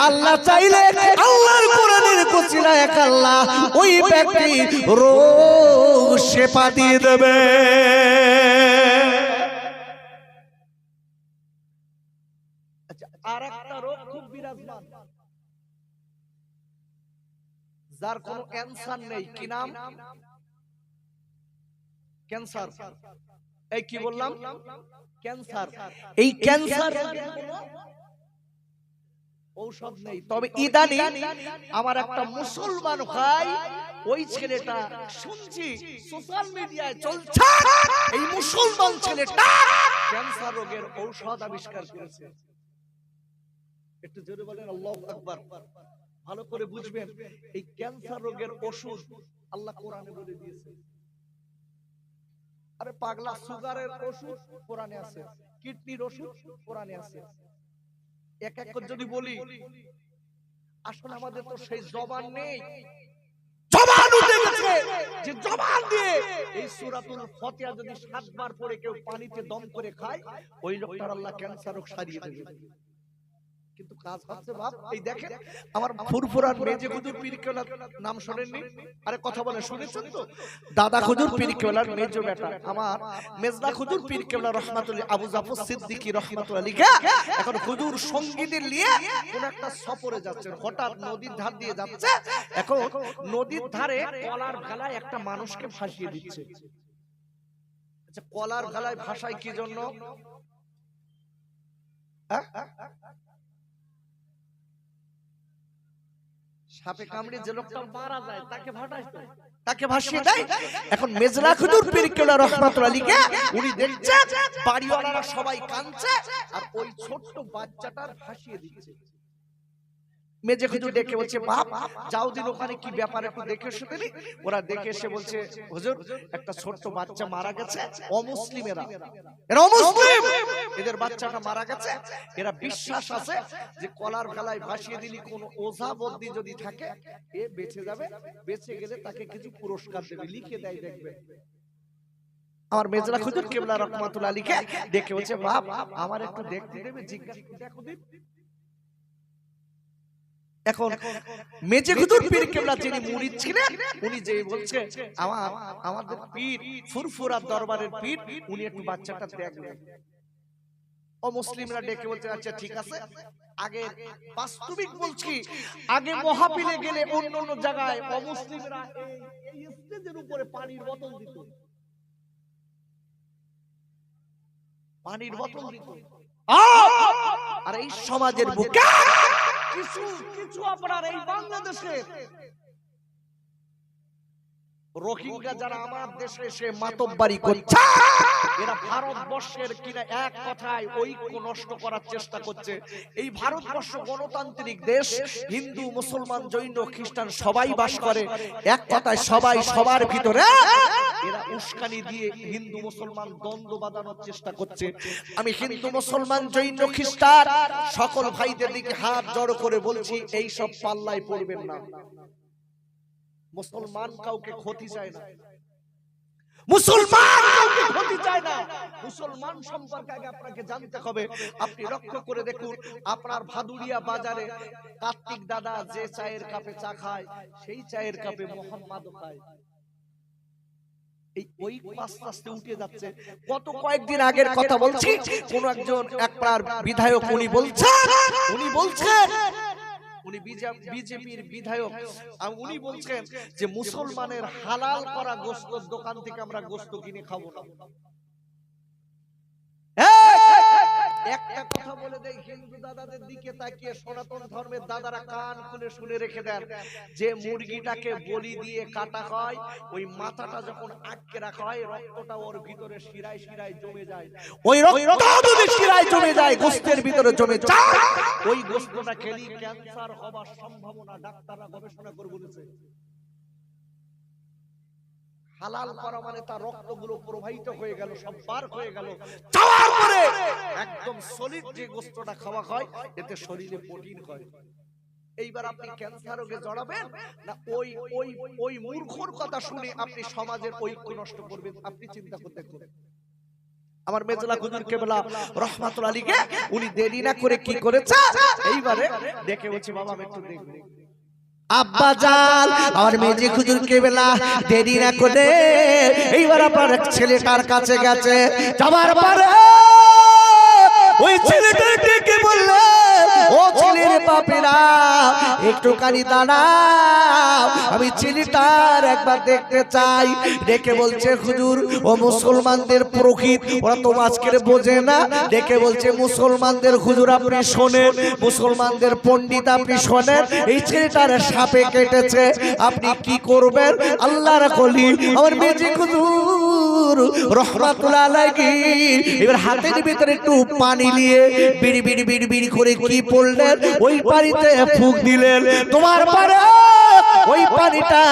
আল্লাহ চাইলে আল্লাহর কোরআনের ওসিলায় এক আল্লাহ ওই ব্যক্তি রোগ শেফা দিয়ে দেবে। আচ্ছা, আরেকটা রোগ খুব বিরাজমান, যার কোনো ক্যান্সার নেই, কি নাম? ক্যান্সার। এই কি বললাম? ক্যান্সার। এই ক্যান্সার ঔষধ নেই, তবে ইদানি আমার একটা মুসলমান ভাই, ওই ছেলেটা শুনছি সোশ্যাল মিডিয়ায় চলছে, এই মুসলমান ছেলেটা ক্যান্সার রোগের ঔষধ আবিষ্কার করেছে। একটু জোরে বলেন আল্লাহু আকবার। ভালো করে বুঝবেন এই ক্যান্সার রোগের ওষুধ আল্লাহ কোরআনে বলে দিয়েছে। আরে পাগলা, সুগারের ওষুধ কোরআনে আছে, কিডনির ওষুধ কোরআনে আছে। এক এক করে যদি বলি, আসলে আমাদের তো সেই জবান নেই, জবান উঠে গেছে যে জবান দিয়ে এই সূরাতুল ফাতিহা যদি 7 বার পড়ে কেউ পানিতে দম করে খায়, ওই লোকটার আল্লাহ ক্যান্সার রোগ সারিয়ে দেবে। কিন্তু কাজ হচ্ছে বাপ। এই দেখেন আমার ফুরফুরার মেজে হুজুর পীর কেবলার নাম শোনেননি? আরে কথা বলে শুনেছেন তো? দাদা হুজুর পীর কেবলার মেজো বেটা আমার মেজদা হুজুর পীর কেবলা রহমাতুল্লাহ আবু জাফর সিদ্দিকী রহমাতুল্লাহ লিখা এখন হুজুর সঙ্গীদের নিয়ে কোন একটা সফরে যাচ্ছে, হঠাৎ নদীর ধার দিয়ে যাচ্ছে। এখন নদীর ধারে কলার ভেলায় একটা মানুষকে ভাসিয়ে দিচ্ছে। আচ্ছা, কলার ভেলায় ভাসায় কি জন্য? সাপে কামড়ে যে লোকটা মারা যায় তাকে ভাসিয়ে দেয়। এখন মেজলা হুজুর পীর কেবলা রহমাতুল্লাহ আলাইহি উনি দেখছেন বাড়িওয়ালারা সবাই কাঁদছে আর ওই ছোট্ট বাচ্চাটার ভাসিয়ে দিচ্ছে। মেজে হুজুর ডেকে বলছে, বাপ যাও দিন ওখানে কি ব্যাপার একটু দেখে এসে দিনি। ওরা দেখে এসে বলছে, হুজুর একটা ছোট্ট বাচ্চা মারা গেছে, অমুসলিমেরা, এরা অমুসলিম, এদের বাচ্চাটা মারা গেছে। এরা বিশ্বাস আছে যে কলার ভেলায় ভাসিয়ে দিলি কোন ওঝা বদ্দি যদি থাকে এ বেঁচে যাবে, বেঁচে গেলে তাকে কিছু পুরস্কার দেবে, লিখে দেয় দেখবে। আমার মেজলা হুজুর কেবলা রহমাতুল্লাহ আলাইহি ডেকে বলছে, বাপ আমার একটু দেখতে দেবে, জিজ্ঞাসা দেখো দিন। এখন মেজে হুজুর পীর কেবলা যিনি মুরিদ ছিলেন উনি যে বলছে আমাদের পীর ফুরফুরার দরবারের পীর, উনি একটু বাচ্চাটা দেখলেন। অমুসলিমরা ডেকে বলছে, আচ্ছা ঠিক আছে। আগে বাস্তবিক বলছি, আগে মহাপিলে গেলে অন্য অন্য জায়গায় অমুসলিমরা এই স্টেজের উপরে পানির বোতল দিত, পানির বোতল দিত। আর এই সমাজের বুকে কিছু কিছু আপনার এই বাংলাদেশে রোহিঙ্গা যারা আমার দেশে এসে মাতব্বারি করছে, এরা ভারতবর্ষের কিনা এক কথায় ঐক্য নষ্ট করার চেষ্টা করছে। এই ভারতবর্ষ গণতান্ত্রিক দেশ, হিন্দু মুসলমান জৈন খ্রিস্টান সবাই বাস করে, এক কথায় সবাই সবার ভিতরে এরা উস্কানি দিয়ে হিন্দু মুসলমান দ্বন্দ্ব বাঁধানোর চেষ্টা করছে। আমি হিন্দু মুসলমান জৈন খ্রিস্টান সকল ভাইদের দিকে হাত জড়ো করে বলছি, এই সব পাল্লায় পড়বেন না। মুসলমান কাউকে ক্ষতি চায় না, মুসলমান কাউকে ক্ষতি চায় না। মুসলমান সম্পর্কে আগে আপনাকে জানতে হবে। আপনি লক্ষ্য করে দেখুন, আপনার ভাদুরিয়া বাজারে কার্তিক দাদা যে চায়ের কাপে চা খায়, সেই চায়ের কাপে মোহাম্মদও খায়। এই ওই আস্তে আস্তে উঠে যাচ্ছে। গত কয়েকদিন আগের কথা বলছি, কোন একজন একবার বিধায়ক উনি বলছেন উনি বিজেপির বিধায়ক, উনি বলছেন যে মুসলমানের হালাল করা গোশতের দোকান থেকে আমরা গোশত কিনে খাবো না। একটা কথা বলে দেই, হিন্দু দাদাদের দিকে তাকিয়ে সনাতন ধর্মের দাদারা কান খুলে শুনে রেখে দেন, যে মুরগিটাকে বলি দিয়ে কাটা হয়, ওই মাথাটা যখন আটকে রাখা হয়, রক্তটা ওর ভিতরে শিরায় শিরায় জমে যায়। ওই রক্ত যদি শিরায় জমে যায়, গোশতের ভিতরে জমে যায়, ওই গোশতটা খেলে ক্যান্সার হবার সম্ভাবনা ডাক্তাররা গবেষণা করে বলেছে। হালাল করা মানে তার রক্তগুলো প্রবাহিত হয়ে গেল, সব বার হয়ে গেল, যাওয়ার পরে একদম সলিড যে গোশতটা খাওয়া হয়, এতে শরীরে প্রোটিন হয়। এইবার আপনি ক্যান্সার রোগে জড়াবেন না ওই ওই ওই মূর্খর কথা শুনে আপনি সমাজের ঐক্য নষ্ট করবেন? আপনি চিন্তা করতে করেন। আমার মেজলা হুজুর কেবলা রহমাতুল্লাহ আলাইহি উনি দেরি না করে কি করেছে, এইবারে দেখে বলছি, বাবা আমি একটু দেখব। আব্বা জান আমার মেজে হুজুর কেবলা দেরি না করে এইবার আপনার ছেলেটার কাছে গেছে। যাবার পরে ওই ছেলেটাকে বললে, ও ছেলের বাপেরা একটুখানি দাঁড়াও, আমি ছেলেটার একবার দেখতে চাই। ডেকে বলছে, হুজুর ও মুসলমানদের প্রকৃত, ওরা তো আজকের বোঝে না। ডেকে বলছে, মুসলমানদের হুজুর আপনি শোনেন, মুসলমানদের পণ্ডিত আপনি শোনেন, এই ছেলেটার সাপে কেটেছে, আপনি কি করবেন? আল্লাহর কলি আমার মেজে হুজুর রহমাতুল্লাহ আলাইহি এবার হাতের ভিতরে একটু পানি নিয়ে বিড়ি বিড়ি বিড়ি বিড়ি করে কি পড়লেন, ওই পানিতে ফুঁক দিলেন। তোমার পরে ওই পানিটা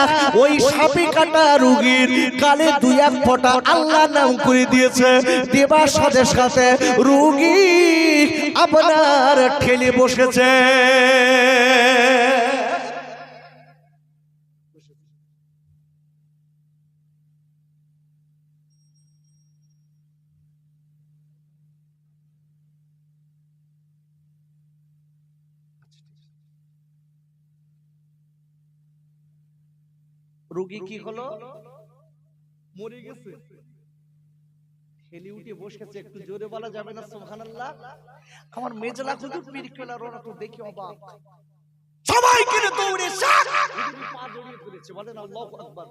ওই সাপে কাটা রোগীর গালে দুই এক ফোঁটা আল্লাহ নাম করে দিয়েছে। দেবার সাথে সাথে রোগী আপনার ঠেলে বসেছে। রোগী কি হলো, মরে গেছে, ঠেলি উঠে বসেছে, একটু জোরে বলা যাবে না সুবহানাল্লাহ? আমার মেজলা হুজুর পীর কেবলার ওরা তো দেখি অবাক, সবাই কিনে দৌড়ে পা জড়িয়ে ধরেছে, বলেন আল্লাহু আকবার।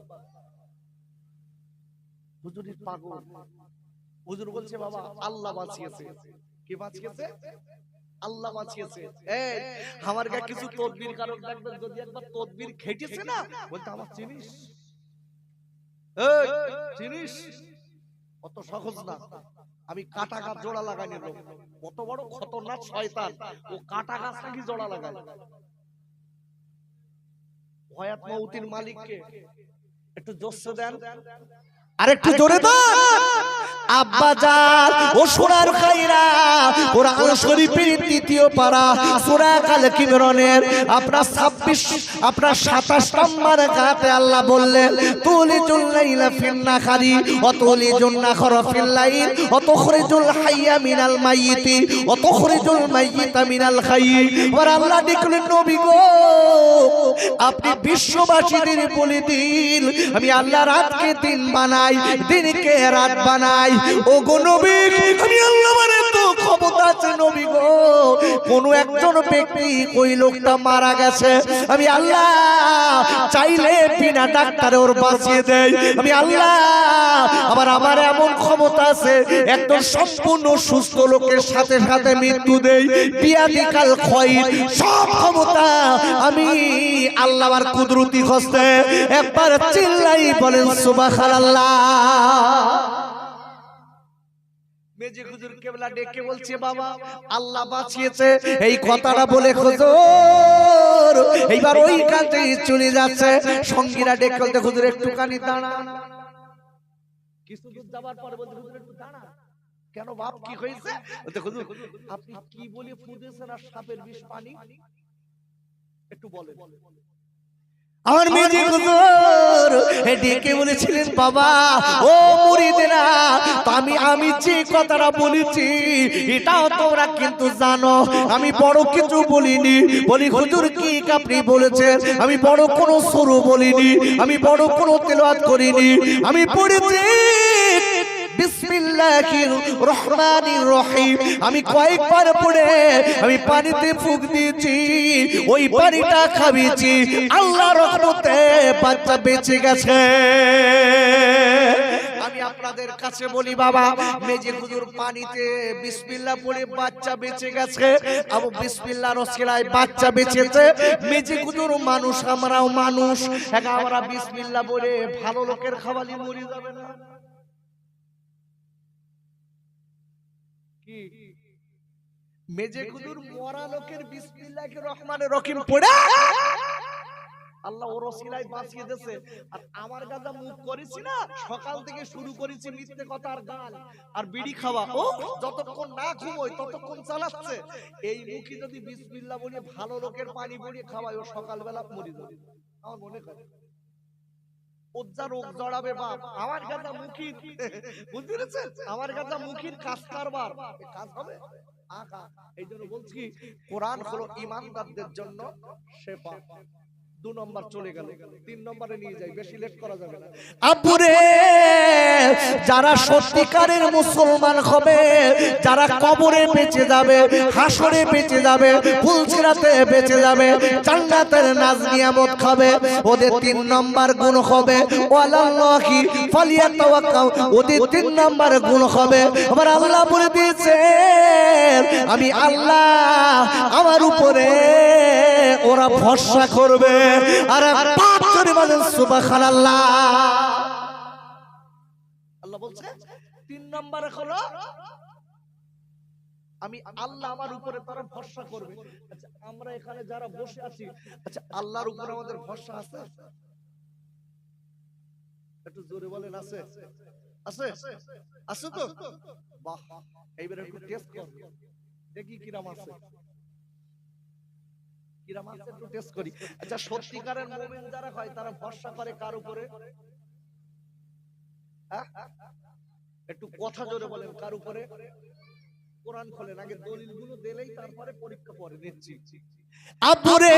হুজুরের পাগল, হুজুর বলছে বাবা আল্লাহ বাঁচিয়েছে। কে বাঁচিয়েছে? আল্লাহ বাঁচিয়েছে। এই আমার কাছে কিছু তদবির কারণ দেখবেন, যদি একবার তদবির খেটেছে না, বলতে আমার চিনিস, এই চিনিস, অত সহজ না। আমি কাটা গাছ জোড়া লাগাই নিল, কত বড় খতরনাক শয়তান, ও কাটা গাছ নাকি জোড়া লাগায়। হয়াত মউতির মালিককে একটু জোরে দেন, আরেকটু জোরে দেন। আব্বাজান ও সোনার খাইরা, কোরআন শরীফের তৃতীয় পারা সূরা আল ইমরানের আপনার 26 আপনার 27 নম্বর আয়াতে আল্লাহ বললেন, তুলিজুল লাইলা ফিন নাহারি ওয়া তুলিজুন নাহারা ফিল লাইল ওয়া তুখরিজুল হাইয়া মিনাল মাইয়িতি ওয়া তুখরিজুল মাইয়িতা মিনাল হাইয়্যি। আর আল্লাহ দেখলেন নবী গো, আপনি বিশ্ববাসীদের বলে দিন আমি আল্লাহ রাতকে দিন বানাই, দিনকে রাত বানাই। ও গো নবী, আমি আল্লাহ মানে তো ক্ষমতা আছে নবী গো, কোন একজন ব্যক্তি ওই লোকটা মারা গেছে, আমি আল্লাহ চাইলে বিনা ডাক্তারে ওর বাঁচিয়ে দেয়। আমি আল্লাহ আবার আমার এমন ক্ষমতা আছে, একদম সম্পূর্ণ সুস্থ লোকের সাথে সাথে মৃত্যু দেই, বিয়াদিকাল ক্ষয়, সব ক্ষমতা আমি আল্লাহ আর কুদরতি হস্তে। একবার চিল্লাই বলেন সুবহানাল্লাহ। মেজে হুজুর কেবলা ডেকে বলছে বাবা আল্লাহ বাঁচিয়েছে, এই কথাটা বলে হুজুর এইবার ওই কাজে চলে যাচ্ছে। সঙ্গীরা ডেকে বলতে হুজুর একটুখানি দাঁড়ান। কিছু দূর যাবার পরে বলতে হুজুর একটু দাঁড়ান। কেন বাপ কি হয়েছে? বলতে হুজুর আপনি কি বলে ফুঁদেছেন আর সাপের বিষ পানি, একটু বলেন। আমার মেজে হুজুর ডেকে বলেছিলেন বাবা ও মুরিদেরা, তো আমি যে কথাটা বলেছি এটাও তোমরা কিন্তু জানো, আমি বড় কিছু বলিনি। বলি হুজুর কি আপনি বলেছেন? আমি বড় কোনো সুরু বলিনি, আমি বড় কোনো তেলাওয়াত করিনি, আমি পড়েছি বিসমিল্লাহির রহমানির রহিম। আমি কয়েকবার পড়ে আমি পানিতে ফুঁক দিয়েছি, ওই পানিটা খাবিয়েছি, আল্লাহর রহমতে বাচ্চা বেঁচে গেছে। আমি আপনাদের কাছে বলি বাবা, মেজে হুজুর পানিতে বিসমিল্লাহ পড়ে বাচ্চা বেঁচে গেছে, আবু বিসমিল্লাহর ওসিলায় বাচ্চা বেঁচেছে। মেজে হুজুর মানুষ, আমরাও মানুষ, আমরা বিসমিল্লাহ বলে ভালো লোকের খাওয়ালি মরে যাবে না? মেজে হুজুর মরা লোকের বিসমিল্লাহির রহমানির রহিম পড়ে আল্লাহ ওর ওসিলায় বাঁচিয়ে দিয়েছে। আর আমার গাজা মুখ করেছি না, সকাল থেকে শুরু করেছি মিথ্যে কথা আর গাল আর বিড়ি খাওয়া, ও যতক্ষণ না ঘুমোয় ততক্ষণ চালাচ্ছে। এই মুখে যদি বিসমিল্লাহ বলে ভালো লোকের পানি বলিয়ে খাওয়ায়, ও সকালবেলা মরে যাবে আমার মনে করে। ওজ্জা রোগ জড়াবে বাপ, আমার গাজা মুখির, বুঝতে পেরেছেন? আমার গাজা মুখির কাজ কারবার, কাজ হবে আকা। এই জন্য বলছি কোরআন হলো ঈমানদারদের জন্য শেফা। 2 নম্বর চলে গেল, 3 নম্বরে নিয়ে যাই, বেশি লেট করা যাবে না। আব্বুরে যারা সত্যিকারের মুসলমান হবে, যারা কবরে বেঁচে যাবে, হাসরে বেঁচে যাবে, ফুলসিরাতে বেঁচে যাবে, জান্নাতের নাজ নিয়ামত খাবে, ওদের 3 নম্বর গুণ হবে ওয়ালাল্লাহি ফালিয়াতাওয়াক্কাল, ওদের 3 নম্বর গুণ হবে। আবার আল্লাহ বলে দিয়েছে আমি আল্লাহ আমার উপরে ওরা ভরসা করবে। আর পাপ করে বলেন সুবহানাল্লাহ। আল্লাহ বলছে 3 নম্বরে হলো আমি আল্লাহ আমার উপরে তারা ভরসা করবে। আচ্ছা আমরা এখানে যারা বসে আছি, আচ্ছা আল্লাহর উপরে আমাদের ভরসা আছে? একটু জোরে বলেন আছে? আছে? আছে তো? বাহ, এইবার একটু টেস্ট কর, দেখি কিরাম আছে, কিরাম আছে একটু টেস্ট করি। আচ্ছা সত্যিকারের মুমিন যারা হয় তারা ভরসা করে কার উপরে? একটু কথা জোরে বলেন, কার উপরে? কোরআন খোলেন, আগে দলিলগুলো দিলেই তারপরে পরীক্ষা পরে নিচ্ছি। আব্বুরে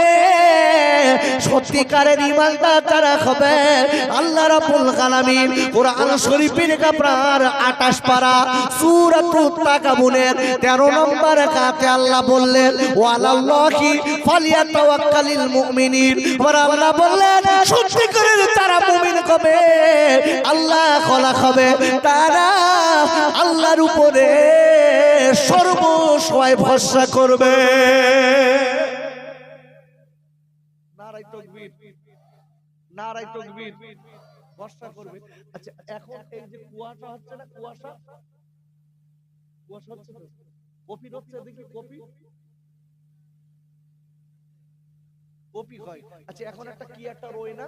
সত্যিকারের ইমানদার যারা হবে আল্লাহ রাব্বুল আলামিন কোরআন শরীফের আপনার 28 পারা সূরাতুত তাকাবুনের 13 নম্বর আয়াতে আল্লাহ বললেন ওয়ালাল্লাহি ফালিয়াতাওয়াক্কালিল মুমিনিন। আর আল্লাহ বললেন সত্যিকারের যারা মুমিন হবে, আল্লাহ খোলা হবে, তারা আল্লাহর উপরে সর্বসময় ভরসা করবে। নারায়ে তাকবীর, নারায়ে তাকবীর, ভরসা করবে। আচ্ছা এখন এই যে কুয়াশা হচ্ছে না, কুয়াশা কুয়াশা হচ্ছে তো, কপি হচ্ছে, দেখি কপি কপি হয়। আচ্ছা এখন একটা কি একটা রয় না,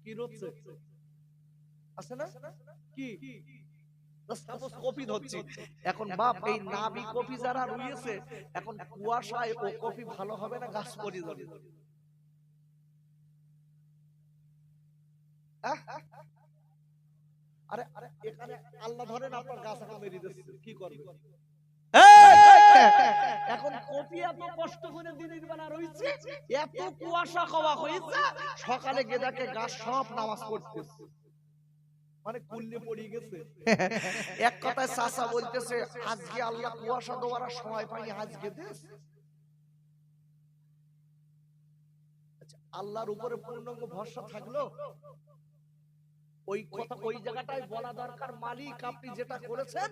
কি রচ্ছে আছে না, কি সাপোজ কপি ধরছি। এখন বাপ এই নাবি কপি যারা রয়েছে, এখন কুয়াশায় ও কপি ভালো হবে না গাছ পড়ে যাবে? আরে আরে এখানে আল্লাহ ধরেন আপনার গাছ এখন মেরে দিচ্ছে, কি করবে? এখন কপি এত কষ্ট করে দিনের বেলা রয়েছে, এত কুয়াশা খাওয়া হয়েছে, সকালে গেদাকে গাছ সব নামাজ পড়তেছে, মানে কুল্লে পড়ে গেছে। এক কথায় চাচা বলতেছে আজকে আল্লাহ কুয়াশা দেওয়ার সময় পাইনি, আজকে দেশ। আল্লাহর উপরে পূর্ণাঙ্গ ভরসা থাকলো ওই কথা ওই জায়গাটায় বলা দরকার, মালিক আপনি যেটা করেছেন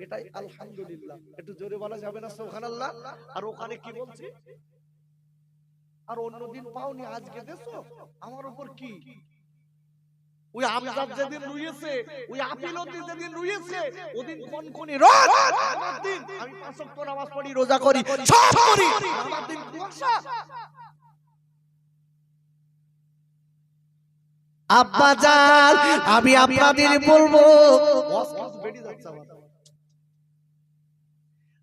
এটাই আলহামদুলিল্লাহ। একটু জোরে বলা যাবে না সুবহানাল্লাহ? আর ওখানে কি বলছি, আর অন্যদিন পাওনি আজকে দেছো, আমার উপর কি? ওই আমজাদ যেদিন রুইয়েছে, ওই আপিলতি যেদিন রুইয়েছে, ওদিন কোনকনি রোদ, আমার দিন আমি 5 ওয়াক্ত নামাজ পড়ি, রোজা করি, সব করি, আমার দিন কুয়াশা। আব্বাজান আমি আপনাদের বলবো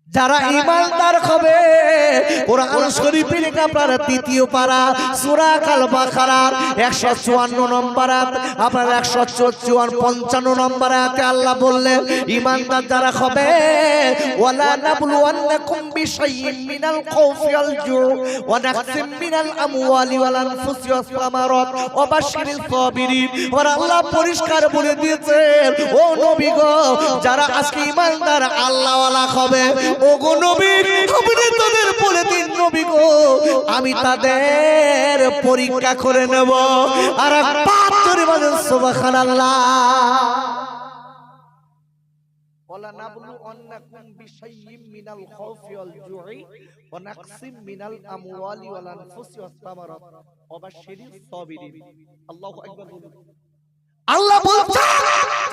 যারা ঈমানদার হবে, কোরআন শরীফের আপনার 3য় পারা সূরা আল বাকারার 154 নম্বর আয়াত, আপনার 154 55 নম্বর আয়াতে আল্লাহ বললেন ঈমানদার যারা হবে ওয়ালা নাবলুওয়ান্নাকুম বিশাইইন মিনাল খাউফি ওয়াল জু' ওয়া নাকসিম মিনাল আমওয়ালি ওয়াল আনফুসি ওয়াস সামারাত ওয়া বাশশিরিস সাবিরিন। আর আল্লাহ পরিষ্কার বলে দিয়েছেন ও নবী গো, যারা আজকে ঈমানদার আল্লাহওয়ালা হবে, ওগো নবী আপনি তাদের বলে দিন নবী গো আমি তাদের পরীক্ষা করে নেব। আর পাঁচ জোরে বলেন সুবহানাল্লাহ। ওয়ালা নাবলুওয়ান্নাকুম বিশাইইম মিনাল খাউফি ওয়াল জু'i ওয়া নাকসিম মিনাল আমওয়ালি ওয়াল আনফুসি ওয়াস সামারাত ওয়া বাশশিরিস সাবিরিন। আল্লাহু আকবার বলুন। আল্লাহ বলছেন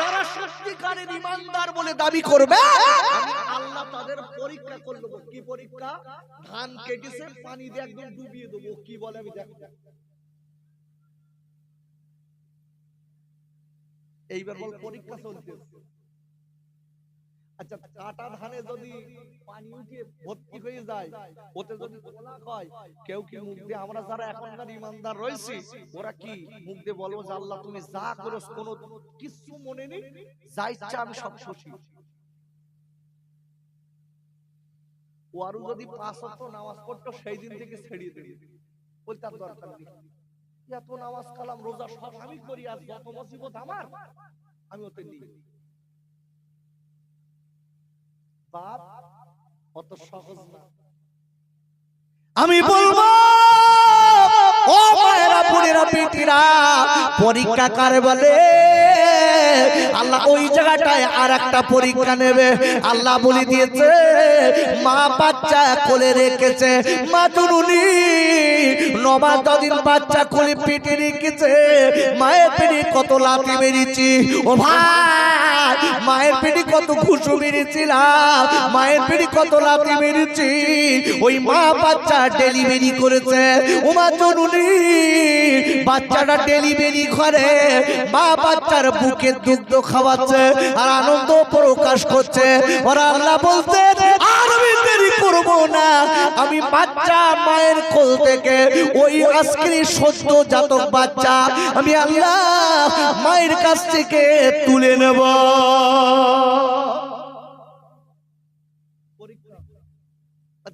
যারা সত্যিকারের ঈমানদার বলে দাবি করবে, আমি আল্লাহ তাদের পরীক্ষা করব। কি পরীক্ষা? ধান কেটেছে পানি দিয়ে একদম ডুবিয়ে দেব, কি বলে আমি দেখ। এইবার বল পরীক্ষা চলতেছে। আচ্ছা কাটা ধানে যদি পানি উঠে ভর্তি হয়ে যায়, ওতে যদি খোলা হয়, কেউ কি মুখ দিয়ে, আমরা যারা এখনকার ঈমানদার রয়েছি ওরা কি মুখ দিয়ে বলবো যে আল্লাহ তুমি যা করো কোনো কিছু মনে নেই, যা ইচ্ছা আমি সব খুশি। ওয়ারু যদি 5 ওয়াক্ত নামাজ পড়তো সেই দিন থেকে ছেড়িয়ে দিই, বলতে আর দরকার নেই, এত নামাজ কালাম রোজা সব আমি করি, আর যত মুসিবত আমার আমি ওতে নিই। বাপ অত সহজ না। আমি বলবো ও মায়েরা বোনেরা বেটিরা, পরীক্ষা কারে বলে? আল্লাহ ওই জায়গাটায় আর একটা পরীক্ষা নেবে। আল্লাহ বলে দিয়েছে মা বাচ্চা কোলে রেখেছে, মা জননী 9 মাস 10 দিন বাচ্চা কোলে পেটে রেখেছে, মায়ের পেটে কত লাথি মেরেছি ও ভাই, মায়ের পেটে কত ঘুষু মেরেছিলাম, মায়ের পেটে কত লাথি মেরেছি। ওই মা বাচ্চা ডেলিভারি করেছে, ও মা জননী বাচ্চাটা ডেলিভারি করে, মা বাচ্চার বুকে দুগ্ধ খাওয়াচ্ছে আর আনন্দ প্রকাশ করছে। ওরা আল্লাহ বলতে আর আমি দেরি করব না, আমি বাচ্চা মায়ের কোল থেকে ওই আজকের সদ্য জাতক বাচ্চা আমি আল্লাহ মায়ের কাছ থেকে তুলে নেব।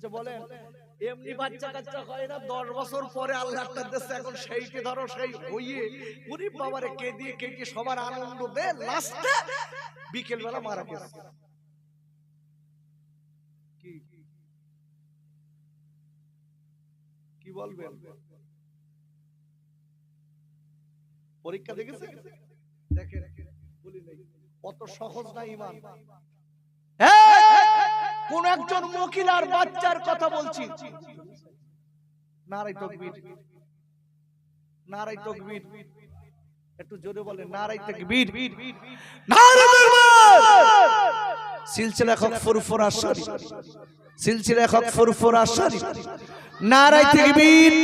আচ্ছা বলেন, এমনি বাচ্চা কাচ্চা হয় না 10 বছর পরে আল্লাহ একটা দেশে এখন সেইটি ধরো সেই হইয়ে উনি বাবারে কে দিয়ে কে কি সবার আনন্দ দে, লাস্টে বিকেল বেলা মারা গেছে। কি কি বলবেন? পরীক্ষা দেখেছে, দেখেন বলি নাই কত সহজ না ঈমান। কোন একজন মহিলার বাচ্চার কথা বলছি, নারায়ে তাকবীর, নারায়ে তাকবীর, একটু জোরে বলেন নারায়ে তাকবীর, নারায়ে তাকবীর। সিলসিলা হক ফুরফুরা শরীফ, সিলসিলা হক ফুরফুরা শরীফ, নারায়ে তাকবীর।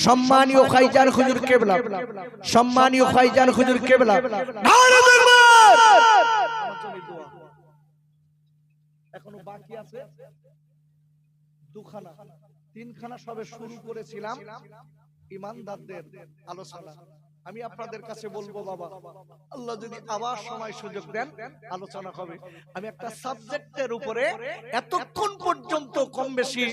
সম্মানীয় খাইজান হুজুর কেবলা, সম্মানীয় খাইজান হুজুর কেবলা, নারায়ে তাকবীর। এখনো বাকি আছে দুখানা, তিনখানা সবে শুরু করেছিলাম ইমানদারদের আলোচনা। আমি আপনাদের কাছে বলবো বাবা, আল্লাহ যদি আবার সময় সুযোগ দেন আলোচনা হবে। আমি একটা সাবজেক্টের উপরে এতক্ষণ পর্যন্ত কম বেশি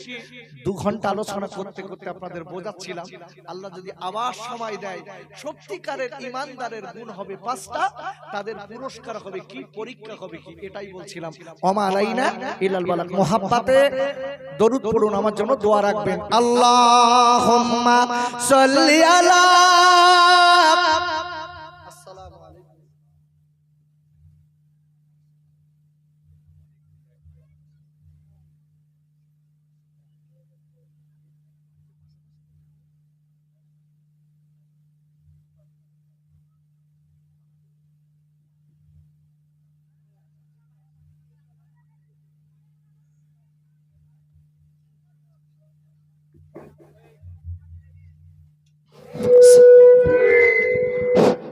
2 ঘন্টা আলোচনা করতে করতে আপনাদের বোঝাচ্ছিলাম। আল্লাহ যদি আবার সময় দেয়, সত্যিকারের ইমানদারের গুণ হবে 5টা, তাদের পুরস্কার হবে কি, পরীক্ষা হবে কি, এটাই বলছিলাম। ওমা আলাইনা ইল্লাল বালাগ। মুহাব্বতে দরুদ পড়ুন, আমার জন্য দোয়া রাখবেন। আল্লাহুম্মা সাল্লি আলা। আসসালামু আলাইকুম।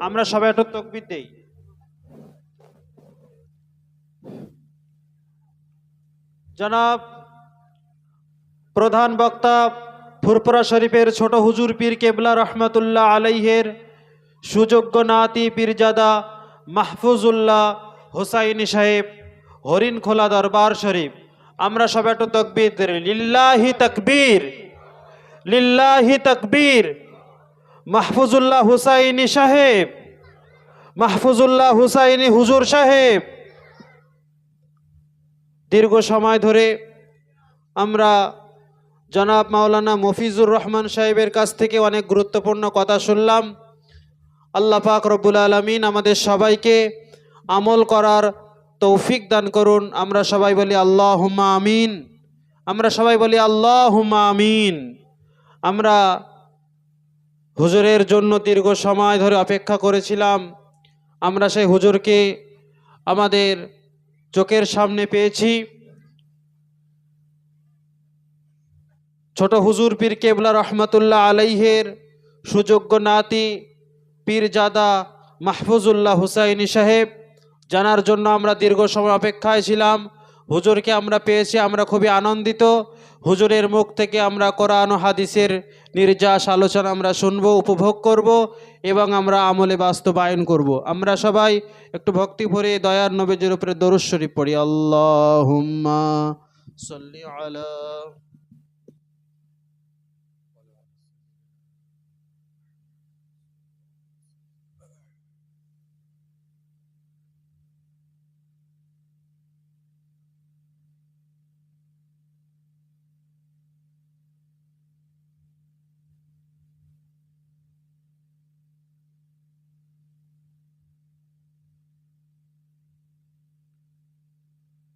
আমরা সবাই একটু তাকবীর দেই। জনাব প্রধান বক্তা ফুরফুরা শরীফের ছোট হুজুর পীর কেবলা রহমাতুল্লাহ আলাইহের সুযোগ্য নাতি পীরজাদা মাহফুজুল্লাহ হুসাইনি সাহেব, হরিণখোলা দরবার শরীফ। আমরা সবাই একটু তাকবীর দেই। লিল্লাহি তাকবীর, লিল্লাহি তাকবীর। মাহফুজুল্লাহ হুসাইনি সাহেব, মাহফুজুল্লাহ হুসাইনি হুজুর সাহেব। দীর্ঘ সময় ধরে আমরা জনাব মাওলানা মফিজুর রহমান সাহেবের কাছ থেকে অনেক গুরুত্বপূর্ণ কথা শুনলাম। আল্লাহ পাক রব্বুল আলামিন আমাদের সবাইকে আমল করার তৌফিক দান করুন। আমরা সবাই বলি আল্লাহুম্মা আমিন, আমরা সবাই বলি আল্লাহুম্মা আমিন। আমরা হুজুরের জন্য দীর্ঘ সময় ধরে অপেক্ষা করেছিলাম। আমরা সেই হুজুরকে আমাদের চোখের সামনে পেয়েছি। ছোট হুজুর পীর কেবলা রহমাতুল্লাহ আলাইহের সুযোগ্য নাতি পীরজাদা মাহফুজুল্লাহ হুসাইনি সাহেব জানার জন্য আমরা দীর্ঘ সময় অপেক্ষায় ছিলাম। হুজুরকে আমরা পেয়েছি, আমরা খুবই আনন্দিত। হুজুরের মুখ থেকে আমরা কোরআন ও হাদিসের নির্যাস আলোচনা আমরা শুনবো, উপভোগ করব এবং আমরা আমলে বাস্তবায়ন করব। আমরা সবাই একটু ভক্তি ভরে দয়ার নবীজির উপরে দরুদ শরীফ পড়ি। আল্লাহুম্মা সাল্লি আলা।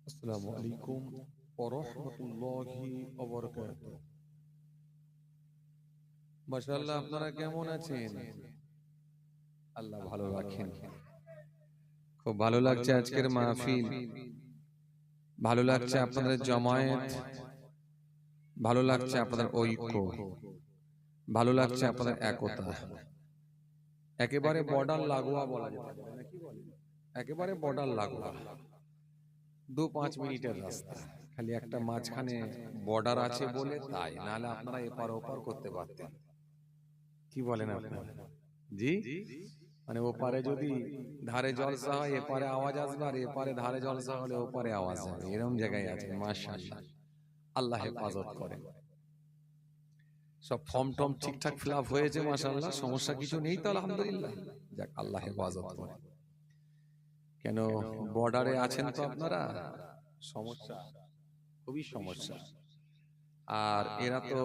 আসসালামু আলাইকুম ওয়া রাহমাতুল্লাহি ওয়া বারাকাতুহু। মাশাআল্লাহ, আপনারা কেমন আছেন? আল্লাহ ভালো রাখেন। খুব ভালো লাগছে আজকের মাহফিল, ভালো লাগছে আপনাদের জমায়েত, ভালো লাগছে আপনাদের ঐক্য, ভালো লাগছে আপনাদের একতা। একেবারে বর্ডার লাগোয়া বলা যায়, নাকি বলে? একেবারে বর্ডার লাগোয়া, 2-5 মিনিটের রাস্তা, খালি একটা মাঝখানে বর্ডার আছে বলে তাই, নাহলে আপনারা এপার ওপার করতে পারতেন। কি বলেন আপনারা? জি, মানে ওপারে যদি ধারে জলসা হয় এপারে আওয়াজ আসবে, আর এপারে ধারে জলসা হলে ওপারে আওয়াজ হবে, এরকম জায়গায় আছে। মাশাআল্লাহ, আল্লাহ হেফাজত করেন। সব ফর্ম টম ঠিকঠাক ফিল আপ হয়েছে, মাশাআল্লাহ, সমস্যা কিছু নেই তো, আলহামদুলিল্লাহ। যাক, আল্লাহ হেফাজত করেন। কেন বর্ডারে আছেন তো আপনারা, সমস্যা, খুবই সমস্যা। আর এরা তো